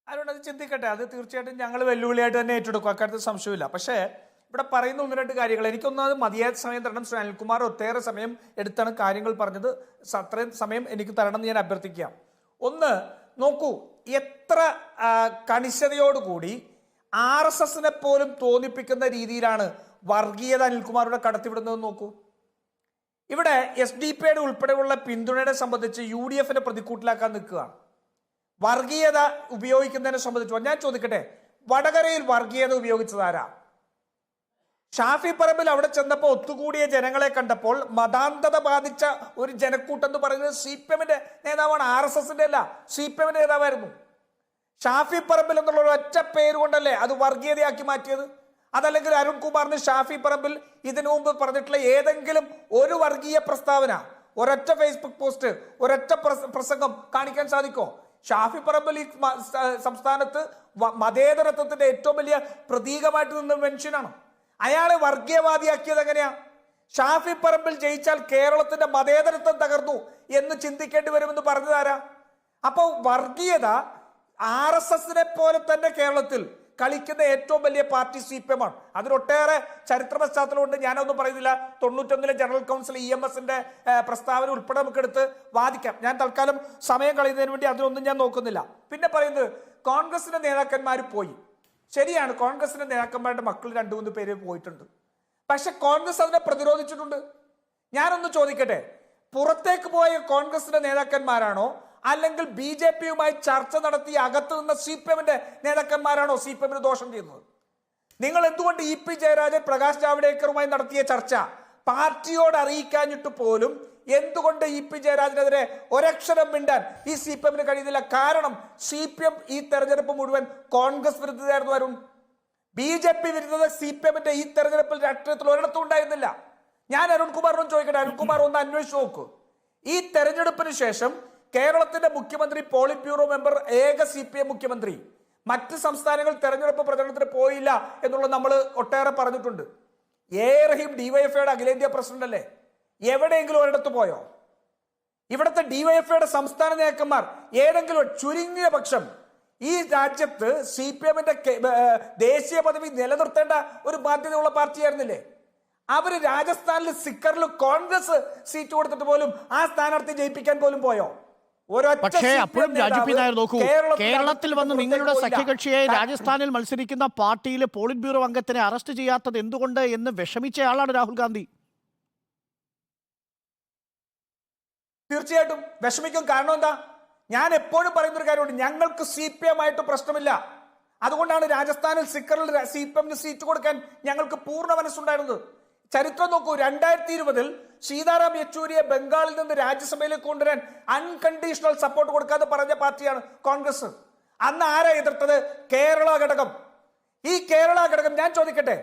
അതുകൊണ്ട് അത് ചിന്തിക്കട്ടെ. അത് തീർച്ചയായിട്ടും ഞങ്ങൾ വെല്ലുവിളിയായിട്ട് തന്നെ ഏറ്റെടുക്കും, അക്കാര്യത്തിൽ സംശയമില്ല. പക്ഷേ ഇവിടെ പറയുന്ന 1-2 കാര്യങ്ങൾ എനിക്കൊന്നത് മതിയായ സമയം തരണം. ശ്രീ അനിൽകുമാർ ഒട്ടേറെ സമയം എടുത്താണ് കാര്യങ്ങൾ പറഞ്ഞത്. അത്രയും സമയം എനിക്ക് തരണം എന്ന് ഞാൻ അഭ്യർത്ഥിക്കാം. ഒന്ന് നോക്കൂ, എത്ര കണിശതയോടുകൂടി RSSനെ പോലും തോന്നിപ്പിക്കുന്ന രീതിയിലാണ് വർഗീയത അനിൽകുമാറുടെ കടത്തിവിടുന്നതെന്ന് നോക്കൂ. ഇവിടെ SDP-യുടെ ഉൾപ്പെടെയുള്ള പിന്തുണയെ സംബന്ധിച്ച് UDF-നെ പ്രതിക്കൂട്ടിലാക്കാൻ നിൽക്കുകയാണ്. വർഗീയത ഉപയോഗിക്കുന്നതിനെ സംബന്ധിച്ച് ഞാൻ ചോദിക്കട്ടെ, വടകരയിൽ വർഗീയത ഉപയോഗിച്ചതാരാ? ഷാഫി പറമ്പിൽ അവിടെ ചെന്നപ്പോൾ ഒത്തുകൂടിയ ജനങ്ങളെ കണ്ടപ്പോൾ മതാന്തത ബാധിച്ച ഒരു ജനക്കൂട്ടം എന്ന് പറയുന്നത് CPM-ന്റെ നേതാവാണ്, RSS-ന്റെ അല്ല, CPM-ന്റെ നേതാവായിരുന്നു. ഷാഫി പറമ്പിൽ എന്നുള്ള ഒരു ഒറ്റ പേര് കൊണ്ടല്ലേ അത് വർഗീയതയാക്കി മാറ്റിയത്? അതല്ലെങ്കിൽ അരുൺകുമാറിന് ഷാഫി പറമ്പിൽ ഇതിനു മുമ്പ് പറഞ്ഞിട്ടുള്ള ഏതെങ്കിലും ഒരു വർഗീയ പ്രസ്താവന ഒരൊറ്റ ഫേസ്ബുക്ക് പോസ്റ്റ്, ഒരൊറ്റ പ്രസംഗം കാണിക്കാൻ സാധിക്കോ? ഷാഫി പറമ്പിൽ ഈ സംസ്ഥാനത്ത് മതേതരത്വത്തിന്റെ ഏറ്റവും വലിയ പ്രതീകമായിട്ട് നിന്ന മനുഷ്യനാണ്. അയാളെ വർഗീയവാദിയാക്കിയത് എങ്ങനെയാ? ഷാഫി പറമ്പിൽ ജയിച്ചാൽ കേരളത്തിന്റെ മതേതരത്വം തകർന്നു എന്ന് ചിന്തിക്കേണ്ടി വരുമെന്ന് പറഞ്ഞതാരാ? അപ്പോൾ വർഗീയത RSSനെ പോലെ തന്നെ കേരളത്തിൽ കളിക്കുന്ന ഏറ്റവും വലിയ പാർട്ടി CPM ആണ്. അതിനൊട്ടേറെ ചരിത്ര പശ്ചാത്തലമുണ്ട്. ഞാനൊന്നും പറയുന്നില്ല. 91 ജനറൽ കൗൺസിൽ EMSന്റെ പ്രസ്താവന ഉൾപ്പെടെ നമുക്ക് എടുത്ത് വാദിക്കാം. ഞാൻ തൽക്കാലം സമയം കളയുന്നതിന് വേണ്ടി അതിനൊന്നും ഞാൻ നോക്കുന്നില്ല. പിന്നെ പറയുന്നത് കോൺഗ്രസിന്റെ നേതാക്കന്മാർ പോയി. ശരിയാണ്, കോൺഗ്രസിന്റെ നേതാക്കന്മാരുടെ മക്കൾ 2-3 പേര് പോയിട്ടുണ്ട്. പക്ഷെ കോൺഗ്രസ് അതിനെ പ്രതിരോധിച്ചിട്ടുണ്ട്. ഞാനൊന്ന് ചോദിക്കട്ടെ, പുറത്തേക്ക് പോയ കോൺഗ്രസിന്റെ നേതാക്കന്മാരാണോ അല്ലെങ്കിൽ BJPയുമായി ചർച്ച നടത്തി അകത്ത് നിന്ന് CPMന്റെ നേതാക്കന്മാരാണോ CPMന് ദോഷം ചെയ്യുന്നത്? നിങ്ങൾ എന്തുകൊണ്ട് EP ജയരാജൻ പ്രകാശ് ജാവ്ദേക്കറുമായി നടത്തിയ ചർച്ച പാർട്ടിയോട് അറിയിക്കാഞ്ഞിട്ട് പോലും എന്തുകൊണ്ട് EP ജയരാജനെതിരെ ഒരക്ഷരം മിണ്ടാൻ ഈ CPMന് കഴിയുന്നില്ല? കാരണം CPM ഈ തെരഞ്ഞെടുപ്പ് മുഴുവൻ കോൺഗ്രസ് വിരുദ്ധതയായിരുന്നു. അരുൺ, BJP വിരുദ്ധത CPMന്റെ ഈ തെരഞ്ഞെടുപ്പിൽ രാഷ്ട്രീയത്തിൽ ഒരിടത്തും ഉണ്ടായിരുന്നില്ല. ഞാൻ അരുൺകുമാറിനോട് ചോദിക്കട്ടെ, അരുൺകുമാർ ഒന്ന് അന്വേഷിച്ച് നോക്കൂ. ഈ തെരഞ്ഞെടുപ്പിന് ശേഷം കേരളത്തിന്റെ മുഖ്യമന്ത്രി, പോളിറ്റ് ബ്യൂറോ മെമ്പർ, ഏക CPM മുഖ്യമന്ത്രി, മറ്റ് സംസ്ഥാനങ്ങൾ തെരഞ്ഞെടുപ്പ് പ്രചരണത്തിന് പോയില്ല എന്നുള്ളത് നമ്മൾ ഒട്ടേറെ പറഞ്ഞിട്ടുണ്ട്. റഹീം DYFIയുടെ അഖിലേന്ത്യാ പ്രസിഡന്റ് അല്ലേ? എവിടെയെങ്കിലും ഒരിടത്ത് പോയോ? ഇവിടുത്തെ DYFIയുടെ സംസ്ഥാന നേതാക്കന്മാർ ഏതെങ്കിലും ചുരുങ്ങിയ പക്ഷം ഈ രാജ്യത്ത് CPMന്റെ ദേശീയ പദവി നിലനിർത്തേണ്ട ഒരു ബാധ്യതയുള്ള പാർട്ടിയായിരുന്നില്ലേ? അവര് രാജസ്ഥാനിൽ സിക്കറിൽ കോൺഗ്രസ് സീറ്റ് കൊടുത്തിട്ട് പോലും ആ സ്ഥാനാർത്ഥി ജയിപ്പിക്കാൻ പോലും പോയോ? പക്ഷേ അപ്പോഴും രാജു പി നായർ നോക്കൂ, കേരളത്തിൽ വന്ന് നിങ്ങളുടെ സഖ്യകക്ഷിയെ രാജസ്ഥാനിൽ മത്സരിക്കുന്ന പാർട്ടിയിലെ പോളിറ്റ് ബ്യൂറോ അംഗത്തിനെ അറസ്റ്റ് ചെയ്യാത്തത് എന്തുകൊണ്ട് എന്ന് വിഷമിച്ചയാളാണ് രാഹുൽ ഗാന്ധി. തീർച്ചയായിട്ടും വിഷമിക്കും. കാരണം എന്താ? ഞാൻ എപ്പോഴും പറയുന്നൊരു കാര്യമുണ്ട്, ഞങ്ങൾക്ക് CPMമായിട്ട് പ്രശ്നമില്ല. അതുകൊണ്ടാണ് രാജസ്ഥാനിൽ സിക്കറിൽ CPMന് സീറ്റ് കൊടുക്കാൻ ഞങ്ങൾക്ക് പൂർണ്ണ മനസ്സുണ്ടായിരുന്നത്. ചരിത്രം നോക്കൂ, 2020 സീതാറാം യെച്ചൂരിയെ ബംഗാളിൽ നിന്ന് രാജ്യസഭയിലേക്ക് കൊണ്ടുവരാൻ അൺകണ്ടീഷണൽ സപ്പോർട്ട് കൊടുക്കാതെ പറഞ്ഞ പാർട്ടിയാണ് കോൺഗ്രസ്. അന്ന് ആരാ എതിർത്തത്? കേരള ഘടകം. ഈ കേരള ഘടകം, ഞാൻ ചോദിക്കട്ടെ,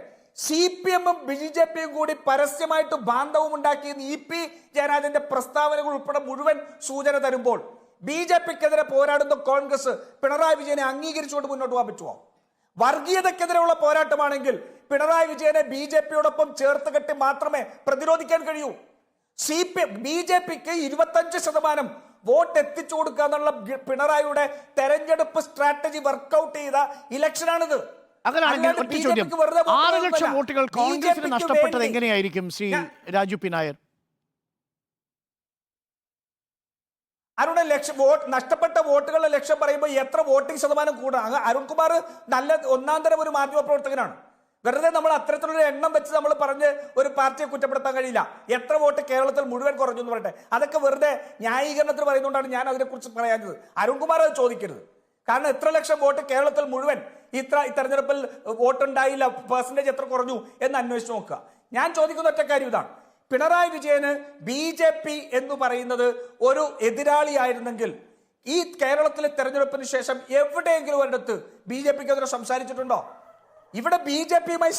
CPMും BJPയും കൂടി പരസ്യമായിട്ട് ബാന്ധവം ഉണ്ടാക്കിയെന്ന് EP ജയരാജന്റെ പ്രസ്താവനകൾ ഉൾപ്പെടെ മുഴുവൻ സൂചന തരുമ്പോൾ BJPക്കെതിരെ പോരാടുന്ന കോൺഗ്രസ് പിണറായി വിജയനെ അംഗീകരിച്ചുകൊണ്ട് മുന്നോട്ട് പോകാൻ പറ്റുമോ? വർഗീയതക്കെതിരെയുള്ള പോരാട്ടമാണെങ്കിൽ പിണറായി വിജയനെ BJPയോടൊപ്പം ചേർത്ത് കെട്ടി മാത്രമേ പ്രതിരോധിക്കാൻ കഴിയൂ. BJPക്ക് 25% വോട്ട് എത്തിച്ചു കൊടുക്കുക എന്നുള്ള പിണറായിയുടെ തെരഞ്ഞെടുപ്പ് സ്ട്രാറ്റജി വർക്ക്ഔട്ട് ചെയ്ത ഇലക്ഷനാണിത്. അങ്ങനെയാണെങ്കിൽ ഒറ്റ ചോദ്യം, 6 ലക്ഷം വോട്ടുകൾ കോൺഗ്രസിന് നഷ്ടപ്പെട്ടത് എങ്ങനെയായിരിക്കും ശ്രീ രാജു പി നായർ? അരുണ നഷ്ടപ്പെട്ട വോട്ടുകളുടെ ലക്ഷ്യം പറയുമ്പോൾ എത്ര വോട്ടിംഗ് ശതമാനം കൂടാ? അരുൺകുമാർ നല്ല ഒന്നാം തരം ഒരു മാധ്യമ പ്രവർത്തകനാണ്. വെറുതെ നമ്മൾ അത്തരത്തിലൊരു എണ്ണം വെച്ച് നമ്മൾ പറഞ്ഞ് ഒരു പാർട്ടിയെ കുറ്റപ്പെടുത്താൻ കഴിയില്ല. എത്ര വോട്ട് കേരളത്തിൽ മുഴുവൻ കുറഞ്ഞു എന്ന് പറയട്ടെ, അതൊക്കെ വെറുതെ ന്യായീകരണത്തിന് പറയുന്നതുകൊണ്ടാണ് ഞാൻ അതിനെക്കുറിച്ച് പറയാഞ്ഞത്. അരുൺകുമാർ അത് ചോദിക്കരുത്. കാരണം എത്ര ലക്ഷം വോട്ട് കേരളത്തിൽ മുഴുവൻ ഈ തെരഞ്ഞെടുപ്പിൽ വോട്ടുണ്ടായില്ല, പെർസെന്റേജ് എത്ര കുറഞ്ഞു എന്ന് അന്വേഷിച്ച് നോക്കുക. ഞാൻ ചോദിക്കുന്ന ഒറ്റ കാര്യം ഇതാണ്, പിണറായി വിജയന് BJP എന്ന് പറയുന്നത് ഒരു എതിരാളിയായിരുന്നെങ്കിൽ ഈ കേരളത്തിലെ തെരഞ്ഞെടുപ്പിന് ശേഷം എവിടെയെങ്കിലും ഒരിടത്ത് BJPക്കെതിരെ സംസാരിച്ചിട്ടുണ്ടോ? ഇവിടെ BJPയുമായി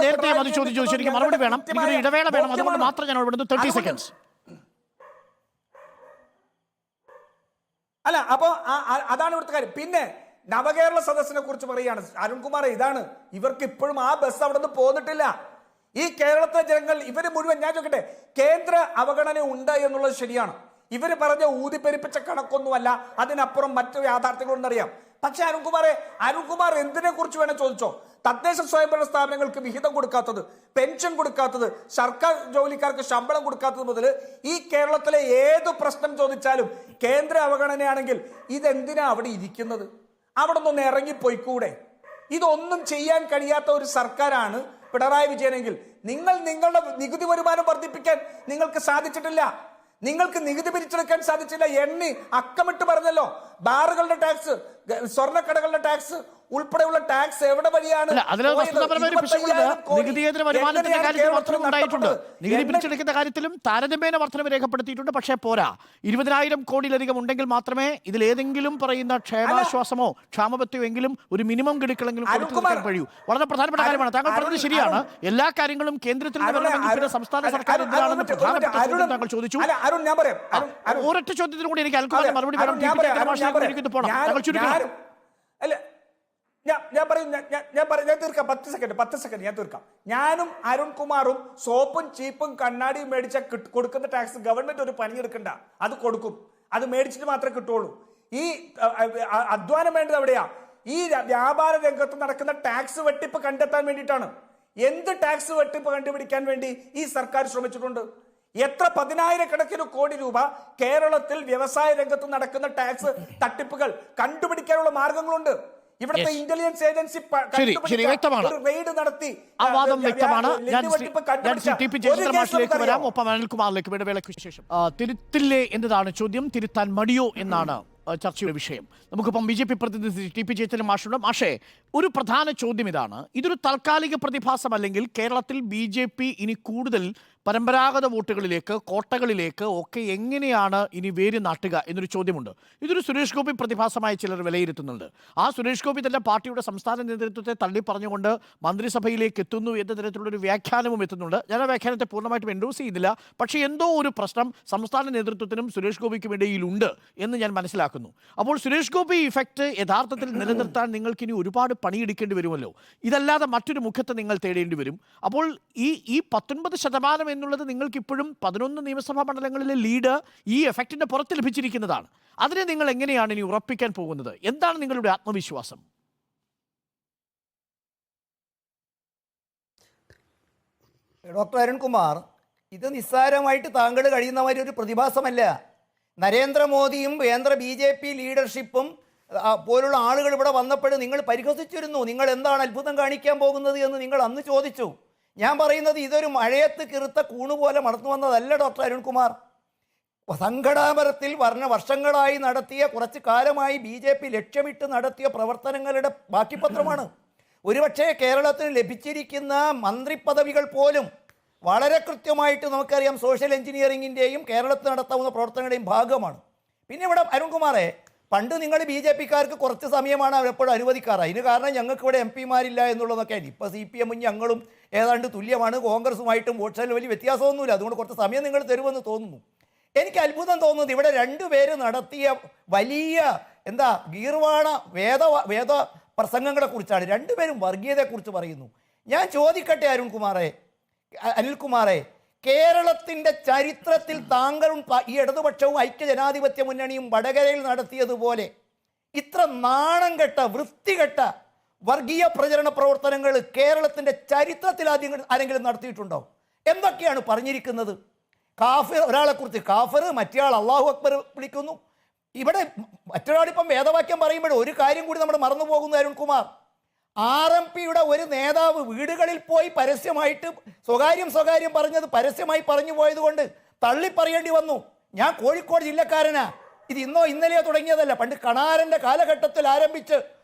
നേരത്തെ ചോദിച്ചു, ശരിക്കും മറുപടി വേണം, എനിക്കൊരു ഇടവേള വേണം, അതുകൊണ്ട് മാത്രം ഞാൻ 30 സെക്കൻഡ്സ്. അല്ല, അപ്പൊ അതാണ് ഇവിടുത്തെ കാര്യം. പിന്നെ നവകേരള സദസ്സിനെ കുറിച്ച് പറയുകയാണ് അരുൺകുമാർ. ഇതാണ്, ഇവർക്ക് ഇപ്പോഴും ആ ബസ് അവിടെ നിന്ന് പോന്നിട്ടില്ല. ഈ കേരളത്തിലെ ജനങ്ങൾ ഇവര് മുഴുവൻ, ഞാൻ ചോദിക്കട്ടെ, കേന്ദ്ര അവഗണന ഉണ്ട് എന്നുള്ളത് ശരിയാണ്. ഇവര് പറഞ്ഞ ഊതിപ്പെരിപ്പിച്ച കണക്കൊന്നുമല്ല, അതിനപ്പുറം മറ്റു യാഥാർത്ഥ്യങ്ങളൊന്നറിയാം. പക്ഷെ അരുൺകുമാർ എന്തിനെ കുറിച്ച് വേണം ചോദിച്ചോ? തദ്ദേശ സ്വയംഭരണ സ്ഥാപനങ്ങൾക്ക് വിഹിതം കൊടുക്കാത്തത്, പെൻഷൻ കൊടുക്കാത്തത്, സർക്കാർ ജോലിക്കാർക്ക് ശമ്പളം കൊടുക്കാത്തത് മുതൽ ഈ കേരളത്തിലെ ഏത് പ്രശ്നം ചോദിച്ചാലും കേന്ദ്ര അവഗണനയാണെങ്കിൽ ഇതെന്തിനാ അവിടെ ഇരിക്കുന്നത്? അവിടെ നിന്ന് ഇറങ്ങിപ്പോയിക്കൂടെ? ഇതൊന്നും ചെയ്യാൻ കഴിയാത്ത ഒരു സർക്കാരാണ് പിണറായി വിജയനെങ്കിൽ നിങ്ങളുടെ നികുതി വരുമാനം വർദ്ധിപ്പിക്കാൻ നിങ്ങൾക്ക് സാധിച്ചിട്ടില്ല. നിങ്ങൾക്ക് നികുതി പിരിച്ചെടുക്കാൻ സാധിച്ചില്ല. എണ്ണി അക്കമിട്ട് പറഞ്ഞല്ലോ, ബാറുകളുടെ ടാക്സ്, സ്വർണ്ണക്കടകളുടെ ടാക്സ്, ഉൾപ്പെടെയുള്ള ടാക്സ് എവിടെ വഴിയാണ് അല്ല, അതിൽ പോയത്? വസ്തുതാപരമായ ഒരു പ്രശ്നമുള്ളത് 25,000 കോടി നികുതിയേതര വരുമാനത്തിന്റെ എങ്ങനെയാണ് കാര്യത്തിൽ കേരളത്തിൽ വർധനവ് ഉണ്ടായിട്ടുണ്ട്. നഷ്ടപ്പെട്ടത്? നികുതി പിരിച്ചെടുക്കുന്ന കാര്യത്തിലും താരതമ്യേന വർധനവ് രേഖപ്പെടുത്തിയിട്ടുണ്ട്. പക്ഷേ പോരാ, 20,000 കോടിയിലധികം ഉണ്ടെങ്കിൽ മാത്രമേ ഇതിലേതെങ്കിലും പറയുന്ന ക്ഷേമാശ്വാസമോ ക്ഷാമബത്തയോ എങ്കിലും ഒരു മിനിമം ഗഡുക്കളെങ്കിലും കൊടുത്തു തീർക്കാൻ കഴിയൂ. വളരെ പ്രധാനപ്പെട്ട കാര്യമാണ്. താങ്കൾ പറഞ്ഞത് ശരിയാണ്. എല്ലാ കാര്യങ്ങളും കേന്ദ്രത്തിൽ നിന്ന് വരണമെങ്കിൽ പിന്നെ സംസ്ഥാന സർക്കാർ എന്തിനാണെന്ന് പ്രധാനപ്പെട്ട ചോദ്യം താങ്കൾ ചോദിച്ചു. അരുൺ, ഞാൻ പറയാം. ഒരൊറ്റ ചോദ്യത്തിന് കൂടി എനിക്ക് അൽക്കുമാറിന്റെ മറുപടി വേണം. പോകണം. താങ്കൾ ചുരുക്കണം. അല്ല, ഞാൻ തീർക്കാം. 10 സെക്കൻഡ് ഞാൻ തീർക്കാം. ഞാനും അരുൺകുമാറും സോപ്പും ചീപ്പും കണ്ണാടിയും മേടിച്ച കൊടുക്കുന്ന ടാക്സ് ഗവൺമെന്റ് ഒരു പണിയെടുക്കണ്ട, അത് കൊടുക്കും. അത് മേടിച്ചിട്ട് മാത്രമേ കിട്ടുള്ളൂ. ഈ അധ്വാനം വേണ്ടത് എവിടെയാ? ഈ വ്യാപാര രംഗത്ത് നടക്കുന്ന ടാക്സ് വെട്ടിപ്പ് കണ്ടെത്താൻ വേണ്ടിയിട്ടാണ്. എന്ത് ടാക്സ് വെട്ടിപ്പ് കണ്ടുപിടിക്കാൻ വേണ്ടി ഈ സർക്കാർ ശ്രമിച്ചിട്ടുണ്ട്? എത്ര 10,000 കോടി രൂപ കേരളത്തിൽ വ്യവസായ രംഗത്ത് നടക്കുന്ന ടാക്സ് തട്ടിപ്പുകൾ കണ്ടുപിടിക്കാനുള്ള മാർഗങ്ങളുണ്ട്. ഇവിടുത്തെ ഇന്റലിജൻസ് ഏജൻസി റെയ്ഡ് നടത്തി ആ വാദം വ്യക്തമാണ്. ഞാൻ ടി പി ജയചന്ദ്രൻ മാഷിലേക്ക് വരാം, ഒപ്പം അനിൽകുമാറിലേക്ക് ഇടവേളയ്ക്ക് ശേഷം. തിരുത്തില്ലേ എന്നതാണ് ചോദ്യം, തിരുത്താൻ മടിയോ എന്നാണ് ചർച്ചയുടെ വിഷയം. നമുക്കിപ്പം BJP പ്രതിനിധി ടി പി ജയചന്ദ്രൻ മാഷുണ്ട്. മാഷേ, ഒരു പ്രധാന ചോദ്യം ഇതാണ്. ഇതൊരു താൽക്കാലിക പ്രതിഭാസം അല്ലെങ്കിൽ കേരളത്തിൽ BJP ഇനി കൂടുതൽ പരമ്പരാഗത വോട്ടുകളിലേക്ക്, കോട്ടകളിലേക്ക് ഒക്കെ എങ്ങനെയാണ് ഇനി വേര് നാട്ടുക എന്നൊരു ചോദ്യമുണ്ട്. ഇതൊരു സുരേഷ് ഗോപി പ്രതിഭാസമായി ചിലർ വിലയിരുത്തുന്നുണ്ട്. ആ സുരേഷ് ഗോപി തന്നെ പാർട്ടിയുടെ സംസ്ഥാന നേതൃത്വത്തെ തള്ളി പറഞ്ഞുകൊണ്ട് മന്ത്രിസഭയിലേക്ക് എത്തുന്നു എന്ന തരത്തിലുള്ളൊരു വ്യാഖ്യാനവും എത്തുന്നുണ്ട്. ഞാൻ ആ വ്യാഖ്യാനത്തെ പൂർണ്ണമായിട്ടും എൻഡോസ് ചെയ്യുന്നില്ല. പക്ഷേ എന്തോ ഒരു പ്രശ്നം സംസ്ഥാന നേതൃത്വത്തിനും സുരേഷ് ഗോപിക്കും ഇടയിലുണ്ട് എന്ന് ഞാൻ മനസ്സിലാക്കുന്നു. അപ്പോൾ സുരേഷ് ഗോപി ഇഫക്റ്റ് യഥാർത്ഥത്തിൽ നിലനിർത്താൻ നിങ്ങൾക്കിനി ഒരുപാട് പണിയെടുക്കേണ്ടി വരുമല്ലോ. ഇതല്ലാതെ മറ്റൊരു മുഖത്ത് നിങ്ങൾ തേടേണ്ടി വരും. അപ്പോൾ ഈ 19% എന്നുള്ളത് നിങ്ങൾക്ക് ഇപ്പോഴും 11 നിയമസഭാ മണ്ഡലങ്ങളിലെ ലീഡ് ഈ എഫക്റ്റിന്റെ പുറത്ത് ലഭിച്ചിരിക്കുന്നതാണ്. അതിനെ നിങ്ങൾ എങ്ങനെയാണ് ഇനി ഉറപ്പിക്കാൻ പോകുന്നത്? എന്താണ് നിങ്ങളുടെ ആത്മവിശ്വാസം? ഡോക്ടർ അരുൺകുമാർ, ഇത് നിസ്സാരമായിട്ട് താങ്കൾ കഴിയുന്ന മാതിരി ഒരു പ്രതിഭാസമല്ല. നരേന്ദ്രമോദിയും കേന്ദ്ര BJP ലീഡർഷിപ്പും പോലുള്ള ആളുകൾ ഇവിടെ വന്നപ്പോൾ നിങ്ങൾ പരിഹസിച്ചിരുന്നു. നിങ്ങൾ എന്താണ് അത്ഭുതം കാണിക്കാൻ പോകുന്നത് എന്ന് നിങ്ങൾ അന്ന് ചോദിച്ചു. ഞാൻ പറയുന്നത് ഇതൊരു മഴയത്ത് കിറുത്ത കൂണുപോലെ മടന്നു വന്നതല്ല ഡോക്ടർ അരുൺകുമാർ. സംഘടാപരത്തിൽ വർഷങ്ങളായി നടത്തിയ, കുറച്ച് കാലമായി BJP ലക്ഷ്യമിട്ട് നടത്തിയ പ്രവർത്തനങ്ങളുടെ ബാക്കിപത്രമാണ്. ഒരുപക്ഷെ കേരളത്തിന് ലഭിച്ചിരിക്കുന്ന മന്ത്രിപദവികൾ പോലും വളരെ കൃത്യമായിട്ട് നമുക്കറിയാം സോഷ്യൽ എഞ്ചിനീയറിംഗിൻ്റെയും കേരളത്തിൽ നടത്താവുന്ന പ്രവർത്തനങ്ങളുടെയും ഭാഗമാണ്. പിന്നെ ഇവിടെ അരുൺകുമാറെ, പണ്ട് നിങ്ങൾ BJPക്കാർക്ക് കുറച്ച് സമയമാണ് എപ്പോഴും അനുവദിക്കാറ്. അതിന് കാരണം ഞങ്ങൾക്ക് ഇവിടെ MP-മാരില്ല എന്നുള്ളതൊക്കെയാണ്. ഇപ്പോൾ CPM-ഉം ഞങ്ങളും ഏതാണ്ട് തുല്യമാണ്, കോൺഗ്രസുമായിട്ടും വോട്ട് ഷെയറിൽ വലിയ വ്യത്യാസമൊന്നുമില്ല. അതുകൊണ്ട് കുറച്ച് സമയം നിങ്ങൾ തരുമെന്ന് തോന്നുന്നു. എനിക്ക് അത്ഭുതം തോന്നുന്നത് ഇവിടെ രണ്ടുപേര് നടത്തിയ വലിയ ഗീർവാണ വേദ പ്രസംഗങ്ങളെ കുറിച്ചാണ്. രണ്ടുപേരും വർഗീയതയെക്കുറിച്ച് പറയുന്നു. ഞാൻ ചോദിക്കട്ടെ അനിൽകുമാറെ, കേരളത്തിൻ്റെ ചരിത്രത്തിൽ താങ്കളും ഈ ഇടതുപക്ഷവും ഐക്യജനാധിപത്യ മുന്നണിയും വടകരയിൽ നടത്തിയതുപോലെ ഇത്ര നാണം കെട്ട, വൃത്തികെട്ട വർഗീയ പ്രചരണ പ്രവർത്തനങ്ങൾ കേരളത്തിൻ്റെ ചരിത്രത്തിൽ ആരെങ്കിലും നടത്തിയിട്ടുണ്ടോ? എന്തൊക്കെയാണ് പറഞ്ഞിരിക്കുന്നത്? കാഫിർ, ഒരാളെക്കുറിച്ച് കാഫിർ, മറ്റേയാൾ അള്ളാഹു അക്ബർ വിളിക്കുന്നു. ഇവിടെ മറ്റൊരാളിപ്പം വേദവാക്യം പറയുമ്പോൾ ഒരു കാര്യം കൂടി നമ്മൾ മറന്നു പോകുന്നു അരുൺകുമാർ. RMPയുടെ ഒരു നേതാവ് വീടുകളിൽ പോയി പരസ്യമായിട്ട് സ്വകാര്യം പറഞ്ഞത് പരസ്യമായി പറഞ്ഞു പോയതുകൊണ്ട് തള്ളിപ്പറയേണ്ടി വന്നു. ഞാൻ കോഴിക്കോട് ജില്ലക്കാരനാ. ഇത് ഇന്നോ ഇന്നലെയോ തുടങ്ങിയതല്ല. പണ്ട് കണാരൻ്റെ കാലഘട്ടത്തിൽ ആരംഭിച്ച്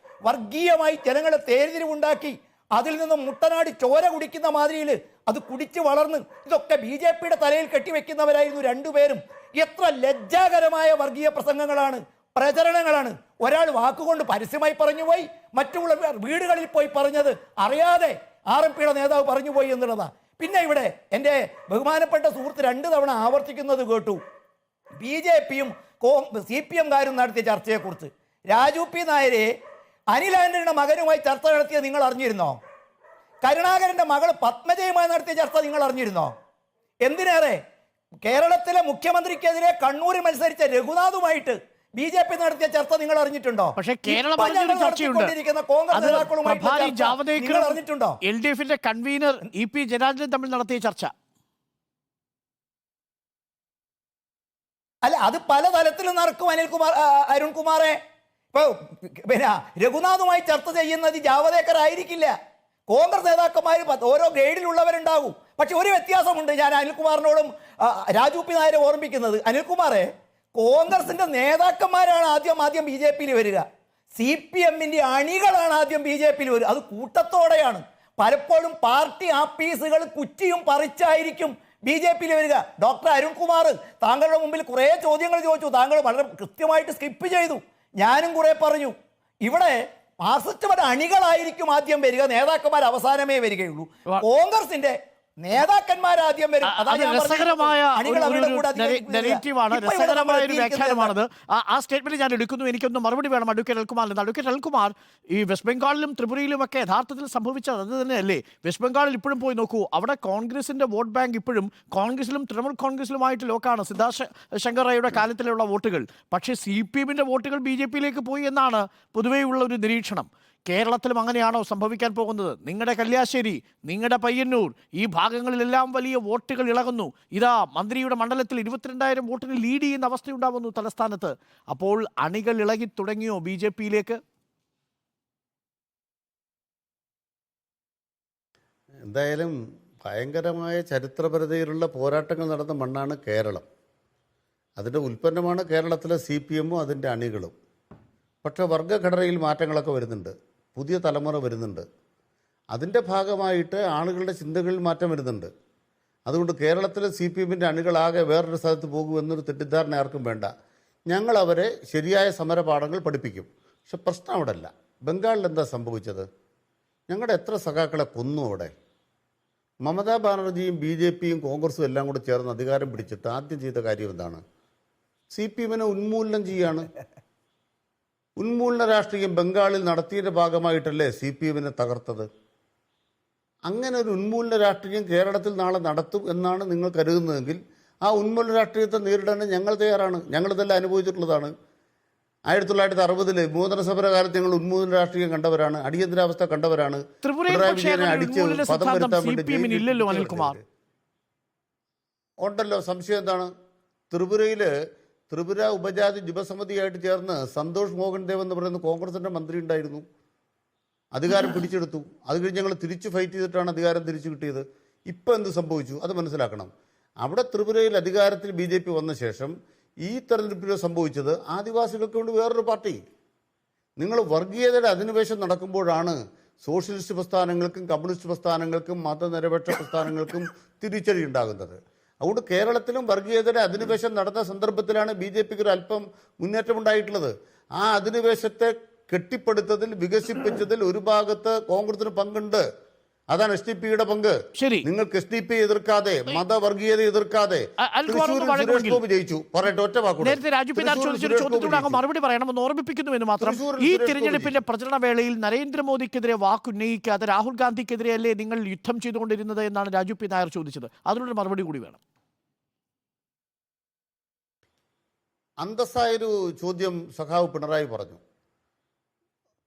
വർഗീയമായി ജനങ്ങളെ തേരിതിരിവുണ്ടാക്കി അതിൽ നിന്നും മുട്ടനാടി ചോര കുടിക്കുന്ന മാതിരിയിൽ അത് കുടിച്ച് വളർന്ന് ഇതൊക്കെ BJPയുടെ തലയിൽ കെട്ടിവെക്കുന്നവരായിരുന്നു രണ്ടുപേരും. എത്ര ലജ്ജാകരമായ വർഗീയ പ്രസംഗങ്ങളാണ്, പ്രചരണങ്ങളാണ്. ഒരാൾ വാക്കുകൊണ്ട് പരസ്യമായി പറഞ്ഞുപോയി, മറ്റുള്ള വീടുകളിൽ പോയി പറഞ്ഞത് അറിയാതെ RMPയുടെ നേതാവ് പറഞ്ഞുപോയി എന്നുള്ളതാണ്. പിന്നെ ഇവിടെ എൻ്റെ ബഹുമാനപ്പെട്ട സുഹൃത്ത് 2 തവണ ആവർത്തിക്കുന്നത് കേട്ടു, BJPയും CPM-കാരും നടത്തിയ ചർച്ചയെക്കുറിച്ച്. രാജു P. നായരെ അനിൽ ആന്റണിയുടെ മകനുമായി ചർച്ച നടത്തിയത് നിങ്ങൾ അറിഞ്ഞിരുന്നോ? കരുണാകരൻ്റെ മകൾ പത്മജയുമായി നടത്തിയ ചർച്ച നിങ്ങൾ അറിഞ്ഞിരുന്നോ? എന്തിനേറെ കേരളത്തിലെ മുഖ്യമന്ത്രിക്കെതിരെ കണ്ണൂരിൽ മത്സരിച്ച രഘുനാഥുമായിട്ട് BJP നടത്തിയ ചർച്ച നിങ്ങൾ അറിഞ്ഞിട്ടുണ്ടോ? പക്ഷേ കേരളം അറിഞ്ഞിട്ടുണ്ടോ? LDFന്റെ കൺവീനർ EP ജനാർദ്ദനൻ തമ്മിൽ നടത്തിയ ചർച്ച അല്ല, അത് പല തലത്തിലും നടക്കും അരുൺകുമാറെ. ഇപ്പൊ പിന്നെ രഘുനാഥുമായി ചർച്ച ചെയ്യുന്നത് ജാവദേക്കർ ആയിരിക്കില്ല. കോൺഗ്രസ് നേതാക്കന്മാർ ഓരോ ഗ്രേഡിലുള്ളവരുണ്ടാകും. പക്ഷെ ഒരു വ്യത്യാസമുണ്ട്. ഞാൻ അനിൽകുമാറിനോടും രാജു P. നായരെ ഓർമ്മിക്കുന്നത്, അനിൽകുമാറെ, കോൺഗ്രസിന്റെ നേതാക്കന്മാരാണ് ആദ്യം BJPയിൽ വരിക. CPM-ന്റെ അണികളാണ് ആദ്യം BJP-യിൽ വരും. അത് കൂട്ടത്തോടെയാണ്. പലപ്പോഴും പാർട്ടി ആപ്പീസുകൾ കുറ്റിയും പറിച്ചായിരിക്കും BJP-യിൽ വരിക. ഡോക്ടർ അരുൺകുമാർ താങ്കളുടെ മുമ്പിൽ കുറേ ചോദ്യങ്ങൾ ചോദിച്ചു. താങ്കൾ വളരെ കൃത്യമായിട്ട് സ്കിപ്പ് ചെയ്തു. ഞാനും കുറെ പറഞ്ഞു. ഇവിടെ മാർക്സിസ്റ്റ് അണികളായിരിക്കും ആദ്യം വരിക, നേതാക്കന്മാർ അവസാനമേ വരികയുള്ളൂ. കോൺഗ്രസിന്റെ നേതാക്കന്മാരാദ്യം വരും. രസകരമായ നെഗറ്റീവാണ്, രസകരമായ ഒരു വ്യാഖ്യാനമാണത്. ആ സ്റ്റേറ്റ്മെന്റ് ഞാൻ എടുക്കുന്നു. എനിക്കൊന്ന് മറുപടി വേണം അഡ്വക്കേറ്റ് അനിൽകുമാറിൽ നിന്ന്. അഡ്വക്കേറ്റ് അനിൽകുമാർ, ഈ വെസ്റ്റ് ബംഗാളിലും ത്രിപുരയിലും ഒക്കെ യഥാർത്ഥത്തിൽ സംഭവിച്ചത് അത് തന്നെയല്ലേ? വെസ്റ്റ് ബംഗാളിൽ ഇപ്പോഴും പോയി നോക്കൂ, അവിടെ കോൺഗ്രസിന്റെ വോട്ട് ബാങ്ക് ഇപ്പോഴും കോൺഗ്രസിലും തൃണമൂൽ കോൺഗ്രസിലുമായിട്ട് ലോക്കാണ്. ശങ്കർ റൈയുടെ കാലത്തിലുള്ള വോട്ടുകൾ. പക്ഷേ CPM-ന്റെ വോട്ടുകൾ BJP-യിലേക്ക് പോയി എന്നാണ് പൊതുവെയുള്ള ഒരു നിരീക്ഷണം. കേരളത്തിലും അങ്ങനെയാണോ സംഭവിക്കാൻ പോകുന്നത്? നിങ്ങളുടെ കല്യാശ്ശേരി, നിങ്ങളുടെ പയ്യന്നൂർ, ഈ ഭാഗങ്ങളിലെല്ലാം വലിയ വോട്ടുകൾ ഇളകുന്നു. ഇതാ മന്ത്രിയുടെ മണ്ഡലത്തിൽ 22,000 വോട്ടിന് ലീഡ് ചെയ്യുന്ന അവസ്ഥയുണ്ടാവുന്നു തലസ്ഥാനത്ത്. അപ്പോൾ അണികൾ ഇളകി തുടങ്ങിയോ BJP-യിലേക്ക്? എന്തായാലും ഭയങ്കരമായ ചരിത്രപരതയിലുള്ള പോരാട്ടങ്ങൾ നടന്ന മണ്ണാണ് കേരളം. അതിൻ്റെ ഉൽപ്പന്നമാണ് കേരളത്തിലെ CPM-ഉം അതിൻ്റെ അണികളും. പക്ഷേ വർഗ്ഗഘടനയിൽ മാറ്റങ്ങളൊക്കെ വരുന്നുണ്ട്, പുതിയ തലമുറ വരുന്നുണ്ട്. അതിൻ്റെ ഭാഗമായിട്ട് ആളുകളുടെ ചിന്തകളിൽ മാറ്റം വരുന്നുണ്ട്. അതുകൊണ്ട് കേരളത്തിലെ CPM-ന്റെ അണികളാകെ വേറൊരു സ്ഥലത്ത് പോകുമെന്നൊരു തെറ്റിദ്ധാരണ ആർക്കും വേണ്ട. ഞങ്ങൾ അവരെ ശരിയായ സമരപാഠങ്ങൾ പഠിപ്പിക്കും. പക്ഷെ പ്രശ്നം അവിടെ അല്ല. ബംഗാളിൽ എന്താ സംഭവിച്ചത്? ഞങ്ങളുടെ എത്ര സഖാക്കളെ കൊന്നു അവിടെ. മമതാ ബാനർജിയും BJP-യും കോൺഗ്രസും എല്ലാം കൂടെ ചേർന്ന് അധികാരം പിടിച്ചിട്ട് ആദ്യം ചെയ്ത കാര്യം എന്താണ്? CPM-നെ ഉന്മൂലനം ചെയ്യാണ്. ഉന്മൂലന രാഷ്ട്രീയം ബംഗാളിൽ നടത്തിയതിൻ്റെ ഭാഗമായിട്ടല്ലേ CPM-നെ തകർത്തത്. അങ്ങനെ ഒരു ഉന്മൂലന രാഷ്ട്രീയം കേരളത്തിൽ നാളെ നടത്തും എന്നാണ് നിങ്ങൾ കരുതുന്നതെങ്കിൽ ആ ഉന്മൂലന രാഷ്ട്രീയത്തെ നേരിടാൻ ഞങ്ങൾ തയ്യാറാണ്. ഞങ്ങളിതെല്ലാം അനുഭവിച്ചിട്ടുള്ളതാണ്. 1960-ൽ മൂന്നര സമരകാലത്ത് ഞങ്ങൾ ഉന്മൂലന രാഷ്ട്രീയം കണ്ടവരാണ്, അടിയന്തരാവസ്ഥ കണ്ടവരാണ്. പിണറായി വിജയനെ അടിച്ച് പദം വരുത്താൻ വേണ്ടി ഉണ്ടല്ലോ. സംശയം എന്താണ്? ത്രിപുര ഉപജാതി യുവസമിതിയായിട്ട് ചേർന്ന് സന്തോഷ് മോഹൻ ദേവ് എന്ന് പറയുന്ന കോൺഗ്രസിൻ്റെ മന്ത്രി ഉണ്ടായിരുന്നു. അധികാരം പിടിച്ചെടുത്തു. അത് കഴിഞ്ഞ് ഞങ്ങൾ തിരിച്ച് ഫൈറ്റ് ചെയ്തിട്ടാണ് അധികാരം തിരിച്ചു കിട്ടിയത്. ഇപ്പം എന്ത് സംഭവിച്ചു അത് മനസ്സിലാക്കണം. അവിടെ ത്രിപുരയിൽ അധികാരത്തിൽ BJP വന്ന ശേഷം ഈ തെരഞ്ഞെടുപ്പിൽ സംഭവിച്ചത് ആദിവാസികൾക്ക് വേണ്ടി വേറൊരു പാർട്ടി. നിങ്ങൾ വർഗീയതയുടെ അധിനിവേശം നടക്കുമ്പോഴാണ് സോഷ്യലിസ്റ്റ് പ്രസ്ഥാനങ്ങൾക്കും കമ്മ്യൂണിസ്റ്റ് പ്രസ്ഥാനങ്ങൾക്കും മതനിരപേക്ഷ പ്രസ്ഥാനങ്ങൾക്കും തിരിച്ചടി ഉണ്ടാകുന്നത്. അതുകൊണ്ട് കേരളത്തിലും വർഗീയതയുടെ അധിനിവേശം നടന്ന സന്ദർഭത്തിലാണ് BJP-ക്ക് ഒരു അല്പം മുന്നേറ്റമുണ്ടായിട്ടുള്ളത്. ആ അധിനിവേശത്തെ കെട്ടിപ്പടുത്തതിൽ, വികസിപ്പിച്ചതിൽ ഒരു ഭാഗത്ത് കോൺഗ്രസിന് പങ്കുണ്ട്. അതാണ് SDP-യുടെ പങ്ക്. നിങ്ങൾക്ക് SDP എതിർക്കാതെ, മതവർഗീയത എതിർക്കാതെ സുരേഷ് ഗോപി ജയിച്ചു. പറയട്ടെ, ഒറ്റ വാക്കുകൂടെ മറുപടി പറയണമെന്ന് ഓർമ്മിപ്പിക്കുന്നു എന്ന് മാത്രം. ഈ തിരഞ്ഞെടുപ്പിന്റെ പ്രചരണ വേളയിൽ നരേന്ദ്രമോദിക്കെതിരെ വാക്കുന്നയിക്കാതെ രാഹുൽ ഗാന്ധിക്കെതിരെയല്ലേ നിങ്ങൾ യുദ്ധം ചെയ്തുകൊണ്ടിരുന്നത് എന്നാണ് രാജു പി നായർ ചോദിച്ചത്. അതിനൊരു മറുപടി കൂടി വേണം. അന്തസ്സായൊരു ചോദ്യം സഖാവ് പിണറായി പറഞ്ഞു.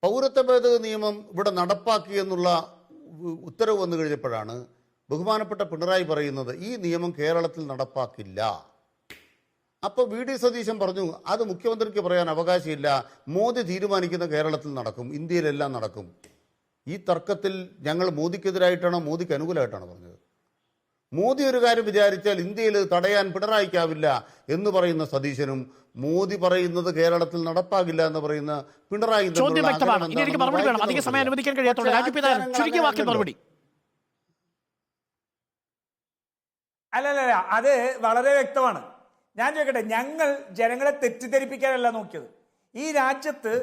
പൗരത്വ ഭേദഗതി നിയമം ഇവിടെ നടപ്പാക്കി എന്നുള്ള ഉത്തരവ് വന്നു കഴിഞ്ഞപ്പോഴാണ് ബഹുമാനപ്പെട്ട പിണറായി പറയുന്നത് ഈ നിയമം കേരളത്തിൽ നടപ്പാക്കില്ല. അപ്പോൾ VD സതീശൻ പറഞ്ഞു അത് മുഖ്യമന്ത്രിക്ക് പറയാൻ അവകാശമില്ല, മോദി തീരുമാനിക്കുന്ന കേരളത്തിൽ നടക്കും, ഇന്ത്യയിലെല്ലാം നടക്കും. ഈ തർക്കത്തിൽ ഞങ്ങൾ മോദിക്കെതിരായിട്ടാണോ മോദിക്ക് അനുകൂലമായിട്ടാണോ പറഞ്ഞത്? മോദി ഒരു കാര്യം വിചാരിച്ചാൽ ഇന്ത്യയിൽ തടയാൻ പിണറായിക്കാവില്ല എന്ന് പറയുന്ന സതീശനും മോദി പറയുന്നത് കേരളത്തിൽ നടപ്പാകില്ല എന്ന് പറയുന്ന പിണറായി അല്ലല്ല, അത് വളരെ വ്യക്തമാണ്. ഞാൻ ചോദിക്കട്ടെ, ഞങ്ങൾ ജനങ്ങളെ തെറ്റിദ്ധരിപ്പിക്കാനല്ല നോക്കിയത്. ഈ രാജ്യത്ത്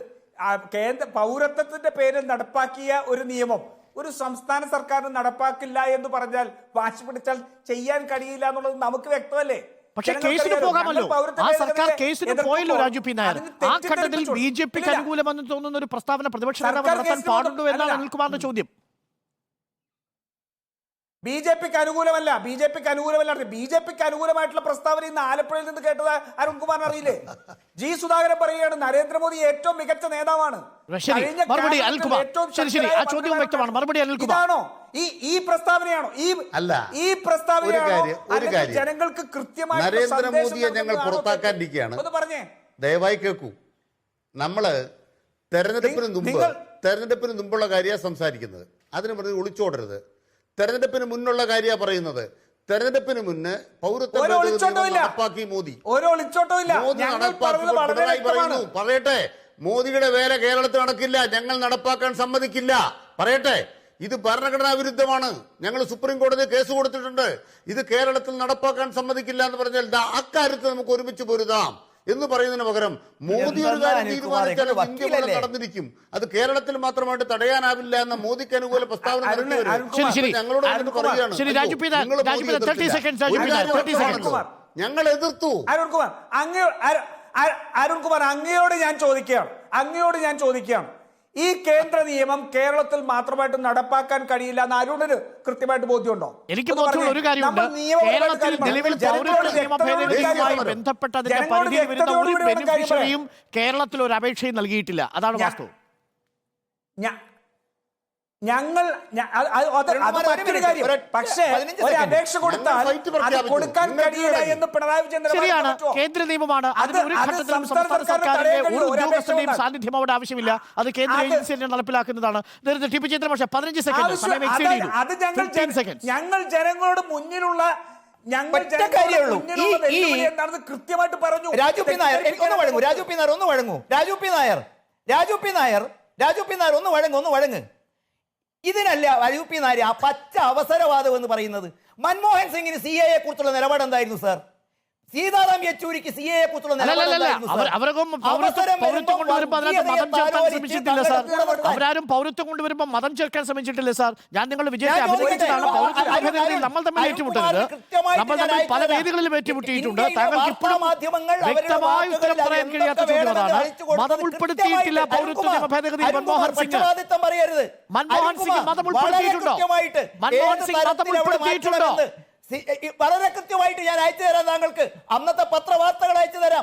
പൗരത്വത്തിന്റെ പേരിൽ നടപ്പാക്കിയ ഒരു നിയമം ഒരു സംസ്ഥാന സർക്കാരിന് നടപ്പാക്കില്ല എന്ന് പറഞ്ഞാൽ, വാശി പിടിച്ചാൽ ചെയ്യാൻ കഴിയില്ല എന്നുള്ളത് നമുക്ക് വ്യക്തമല്ലേ? പക്ഷേ കേസിന് പോകാമല്ലോ. ആ സർക്കാർ കേസിന് പോയല്ലോ രാജു പി നായർ. ആ ഘട്ടത്തിൽ BJP-ക്ക് അനുകൂലമെന്ന് തോന്നുന്ന ഒരു പ്രസ്താവന പ്രതിപക്ഷ നേതാവ് നടത്താൻ പാടുണ്ടോ എന്നാണ് അനിൽകുമാറിന്റെ ചോദ്യം. BJP-ക്ക് അനുകൂലമല്ല. BJP-ക്ക് അനുകൂലമായിട്ടുള്ള പ്രസ്താവന ഇന്ന് ആലപ്പുഴയിൽ നിന്ന് കേട്ടത് അരുൺകുമാറിന് അറിയില്ലേ? സുധാകരൻ പറയുകയാണ് നരേന്ദ്രമോദി ഏറ്റവും മികച്ച നേതാവാണ്. ഇതാണോ ഈ പ്രസ്താവനയാണോ ഈ പ്രസ്താവനയാണോ ജനങ്ങൾക്ക് കൃത്യമായി നരേന്ദ്രമോദിയെ ഞങ്ങൾ പുറത്താക്കാനിരിക്കുകയാണ്? ഒന്ന് പറഞ്ഞേ, ദയവായി കേൾക്കൂ. നമ്മള് തെരഞ്ഞെടുപ്പിന് മുമ്പുള്ള കാര്യമാണ് സംസാരിക്കുന്നത്. അതിന് പറഞ്ഞ് ഒളിച്ചോടരുത്. തെരഞ്ഞെടുപ്പിന് മുന്നുള്ള കാര്യമാണ് പറയുന്നത്. തെരഞ്ഞെടുപ്പിന് മുന്നേ പൗരത്വ നടപ്പാക്കി മോദി. പറയട്ടെ, മോദിയുടെ വേല കേരളത്തിൽ നടക്കില്ല, ഞങ്ങൾ നടപ്പാക്കാൻ സമ്മതിക്കില്ല. പറയട്ടെ, ഇത് ഭരണഘടനാ വിരുദ്ധമാണ്. ഞങ്ങൾ സുപ്രീം കോടതി കേസ് കൊടുത്തിട്ടുണ്ട്. ഇത് കേരളത്തിൽ നടപ്പാക്കാൻ സമ്മതിക്കില്ല എന്ന് പറഞ്ഞാൽ അക്കാര്യത്തിൽ നമുക്ക് ഒരുമിച്ച് പൊരുതാം എന്ന് പറയുന്നതിന് പകരം മോദി ഒരു കാര്യം തീരുമാനിച്ചാൽ ഇന്ത്യ പോലെ നടന്നിരിക്കും, അത് കേരളത്തിൽ മാത്രമായിട്ട് തടയാനാവില്ല എന്ന മോദിക്ക് അനുകൂല പ്രസ്താവന ഞങ്ങളോട് പറയുകയാണ്. ഞങ്ങൾ എതിർത്തു. അരുൺകുമാർ, അങ്ങയോട് ഞാൻ ചോദിക്കുകയാണ്, ഈ കേന്ദ്ര നിയമം കേരളത്തിൽ മാത്രമായിട്ട് നടപ്പാക്കാൻ കഴിയില്ല എന്ന് അരുണിന് കൃത്യമായിട്ട് ബോധ്യമുണ്ടോ? എനിക്ക് ബോധ്യമുള്ള ഒരു കാര്യമുണ്ട്. കേരളത്തിൽ നിലവിൽ പൗരത്വ നിയമ ഭേദഗതിയുമായി ബന്ധപ്പെട്ടതിന്റെ പരിധിയിൽ വരുന്ന ഒരു ബെനിഫിഷ്യറിയും കേരളത്തിൽ ഒരു അപേക്ഷയും നൽകിയിട്ടില്ല. അതാണ് വാസ്തവം. പക്ഷേ ഒരു അപേക്ഷ കൊടുത്താൽ അത് കൊടുക്കാൻ കഴിയില്ല എന്ന് പിണറായി വിജയൻ ശരിയാണ്, കേന്ദ്ര നിയമമാണ്. അതിന് ഒരു ഘട്ടത്തിലും സംസ്ഥാന സർക്കാരിന്റെ ഒരു ഉദ്യോഗസ്ഥന്റെയും സാന്നിധ്യം അവിടെ ആവശ്യമില്ല. അത് കേന്ദ്ര ഏജൻസി തന്നെ നടപ്പിലാക്കുന്നതാണ്. ടി പി ചന്ദ്രൻ, 15 സെക്കൻഡ് സമയം എക്സീഡ് ചെയ്തു. അത് ഞങ്ങൾ ജനങ്ങളുടെ മുന്നിലുള്ള കൃത്യമായിട്ട് പറഞ്ഞു. രാജു പി നായർ ഒന്ന് വഴങ്ങ്. ഇതിനല്ല രാജു പി നായർ ആ പച്ച അവസരവാദം എന്ന് പറയുന്നത്. മൻമോഹൻ സിംഗിന് CAA കുറിച്ചുള്ള നിലപാട് എന്തായിരുന്നു സാർ? സീതാറാം യെച്ചൂരിക്ക് CAA കുറിച്ചുള്ള അവരാരും പൗരത്വം കൊണ്ടുവരുമ്പോൾ മതം ചേർക്കാൻ ശ്രമിച്ചിട്ടില്ല സാർ. ഞാൻ നിങ്ങളുടെ വിജയത്തെ അഭിനന്ദിച്ചതാണ്. പൗരത്വ നമ്മൾ തമ്മിൽ ഏറ്റുമുട്ടരുത്. നമ്മൾ തമ്മിൽ പല വേദികളിലും ഏറ്റുമുട്ടിയിട്ടുണ്ട്. താങ്കൾക്ക് ഇപ്പോഴും വ്യക്തമായ ഉത്തരം പറയാൻ കഴിയാത്ത ചോദ്യം അതാണ്. മതം ഉൾപ്പെടുത്തിയിട്ടില്ല പൗരത്വ നിയമ ഭേദഗതി. മൻമോഹൻ സിംഗ് മതം ഉൾപ്പെടുത്തിയിട്ടുണ്ടോ? മൻമോഹൻ സിംഗ് മതം ഉൾപ്പെടുത്തിയിട്ടുണ്ടോ? വളരെ കൃത്യമായിട്ട് ഞാൻ അയച്ചു തരാം താങ്കൾക്ക്. അന്നത്തെ പത്രവാർത്തകൾ അയച്ചു തരാം.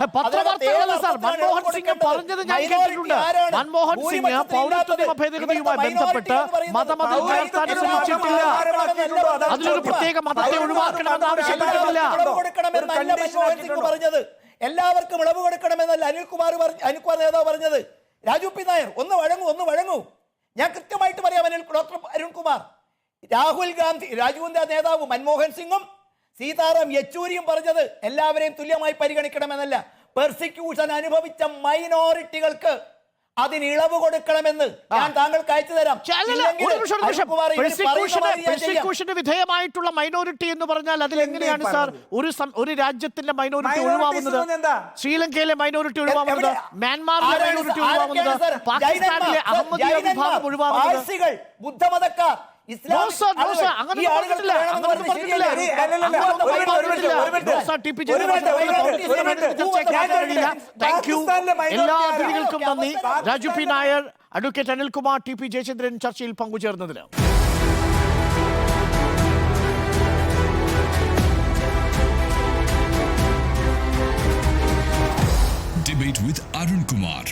മൻമോഹൻ സിംഗ് പറഞ്ഞത് ഞാൻ കേട്ടിട്ടുണ്ട്. മൻമോഹൻ സിംഗ് പൗരത്വ നിയമ ഭേദഗതിയുമായി ബന്ധപ്പെട്ട് മതമതം കലർത്താൻ ശ്രമിച്ചിട്ടില്ല. അതിലൊരു പ്രത്യേക മതത്തെ ഒഴിവാക്കണമെന്ന് ആവശ്യപ്പെട്ടിട്ടില്ല. മൻമോഹൻ സിംഗ് പറഞ്ഞത് എല്ലാവർക്കും ഇളവ് കൊടുക്കണമെന്നല്ല അനിൽകുമാർ നേതാവ് പറഞ്ഞത്. രാജു പി നായർ ഒന്ന് വഴങ്ങൂ. ഞാൻ കൃത്യമായിട്ട് പറയാം. ഡോക്ടർ അരുൺകുമാർ, രാഹുൽ ഗാന്ധി, രാജുവിന്റെ നേതാവ് മൻമോഹൻ സിംഗും സീതാറാം യെച്ചൂരിയും പറഞ്ഞത് എല്ലാവരെയും തുല്യമായി പരിഗണിക്കണമെന്നല്ല, പെർസിക്യൂഷൻ അനുഭവിച്ച മൈനോറിറ്റികൾക്ക് അതിന് ഇളവ് കൊടുക്കണമെന്ന് ഞാൻ താങ്കൾക്ക് അയച്ചു തരാം. വിധേയമായിട്ടുള്ള മൈനോറിറ്റി എന്ന് പറഞ്ഞാൽ അതിൽ എങ്ങനെയാണ് സാർ ഒരു രാജ്യത്തിന്റെ മൈനോറിറ്റി ഒഴിവാകുന്നത്? ശ്രീലങ്കയിലെ മൈനോറിറ്റി ഒഴിവാകുന്നത്, മ്യാൻമാറിലെ മൈനോറിറ്റി ഒഴിവാകുന്നത്, പാകിസ്ഥാനിലെ അഹമ്മദിയ വിഭാഗം ഒഴിവാകുന്നത്, ബുദ്ധമതക്കാർ, എല്ലാ അതിഥികൾക്കും നന്ദി. Raju P Nair, advocate Anilkumar, T P Jayachandran ചർച്ചയിൽ പങ്കുചേർന്നതിന്. Debate with Arun Kumar.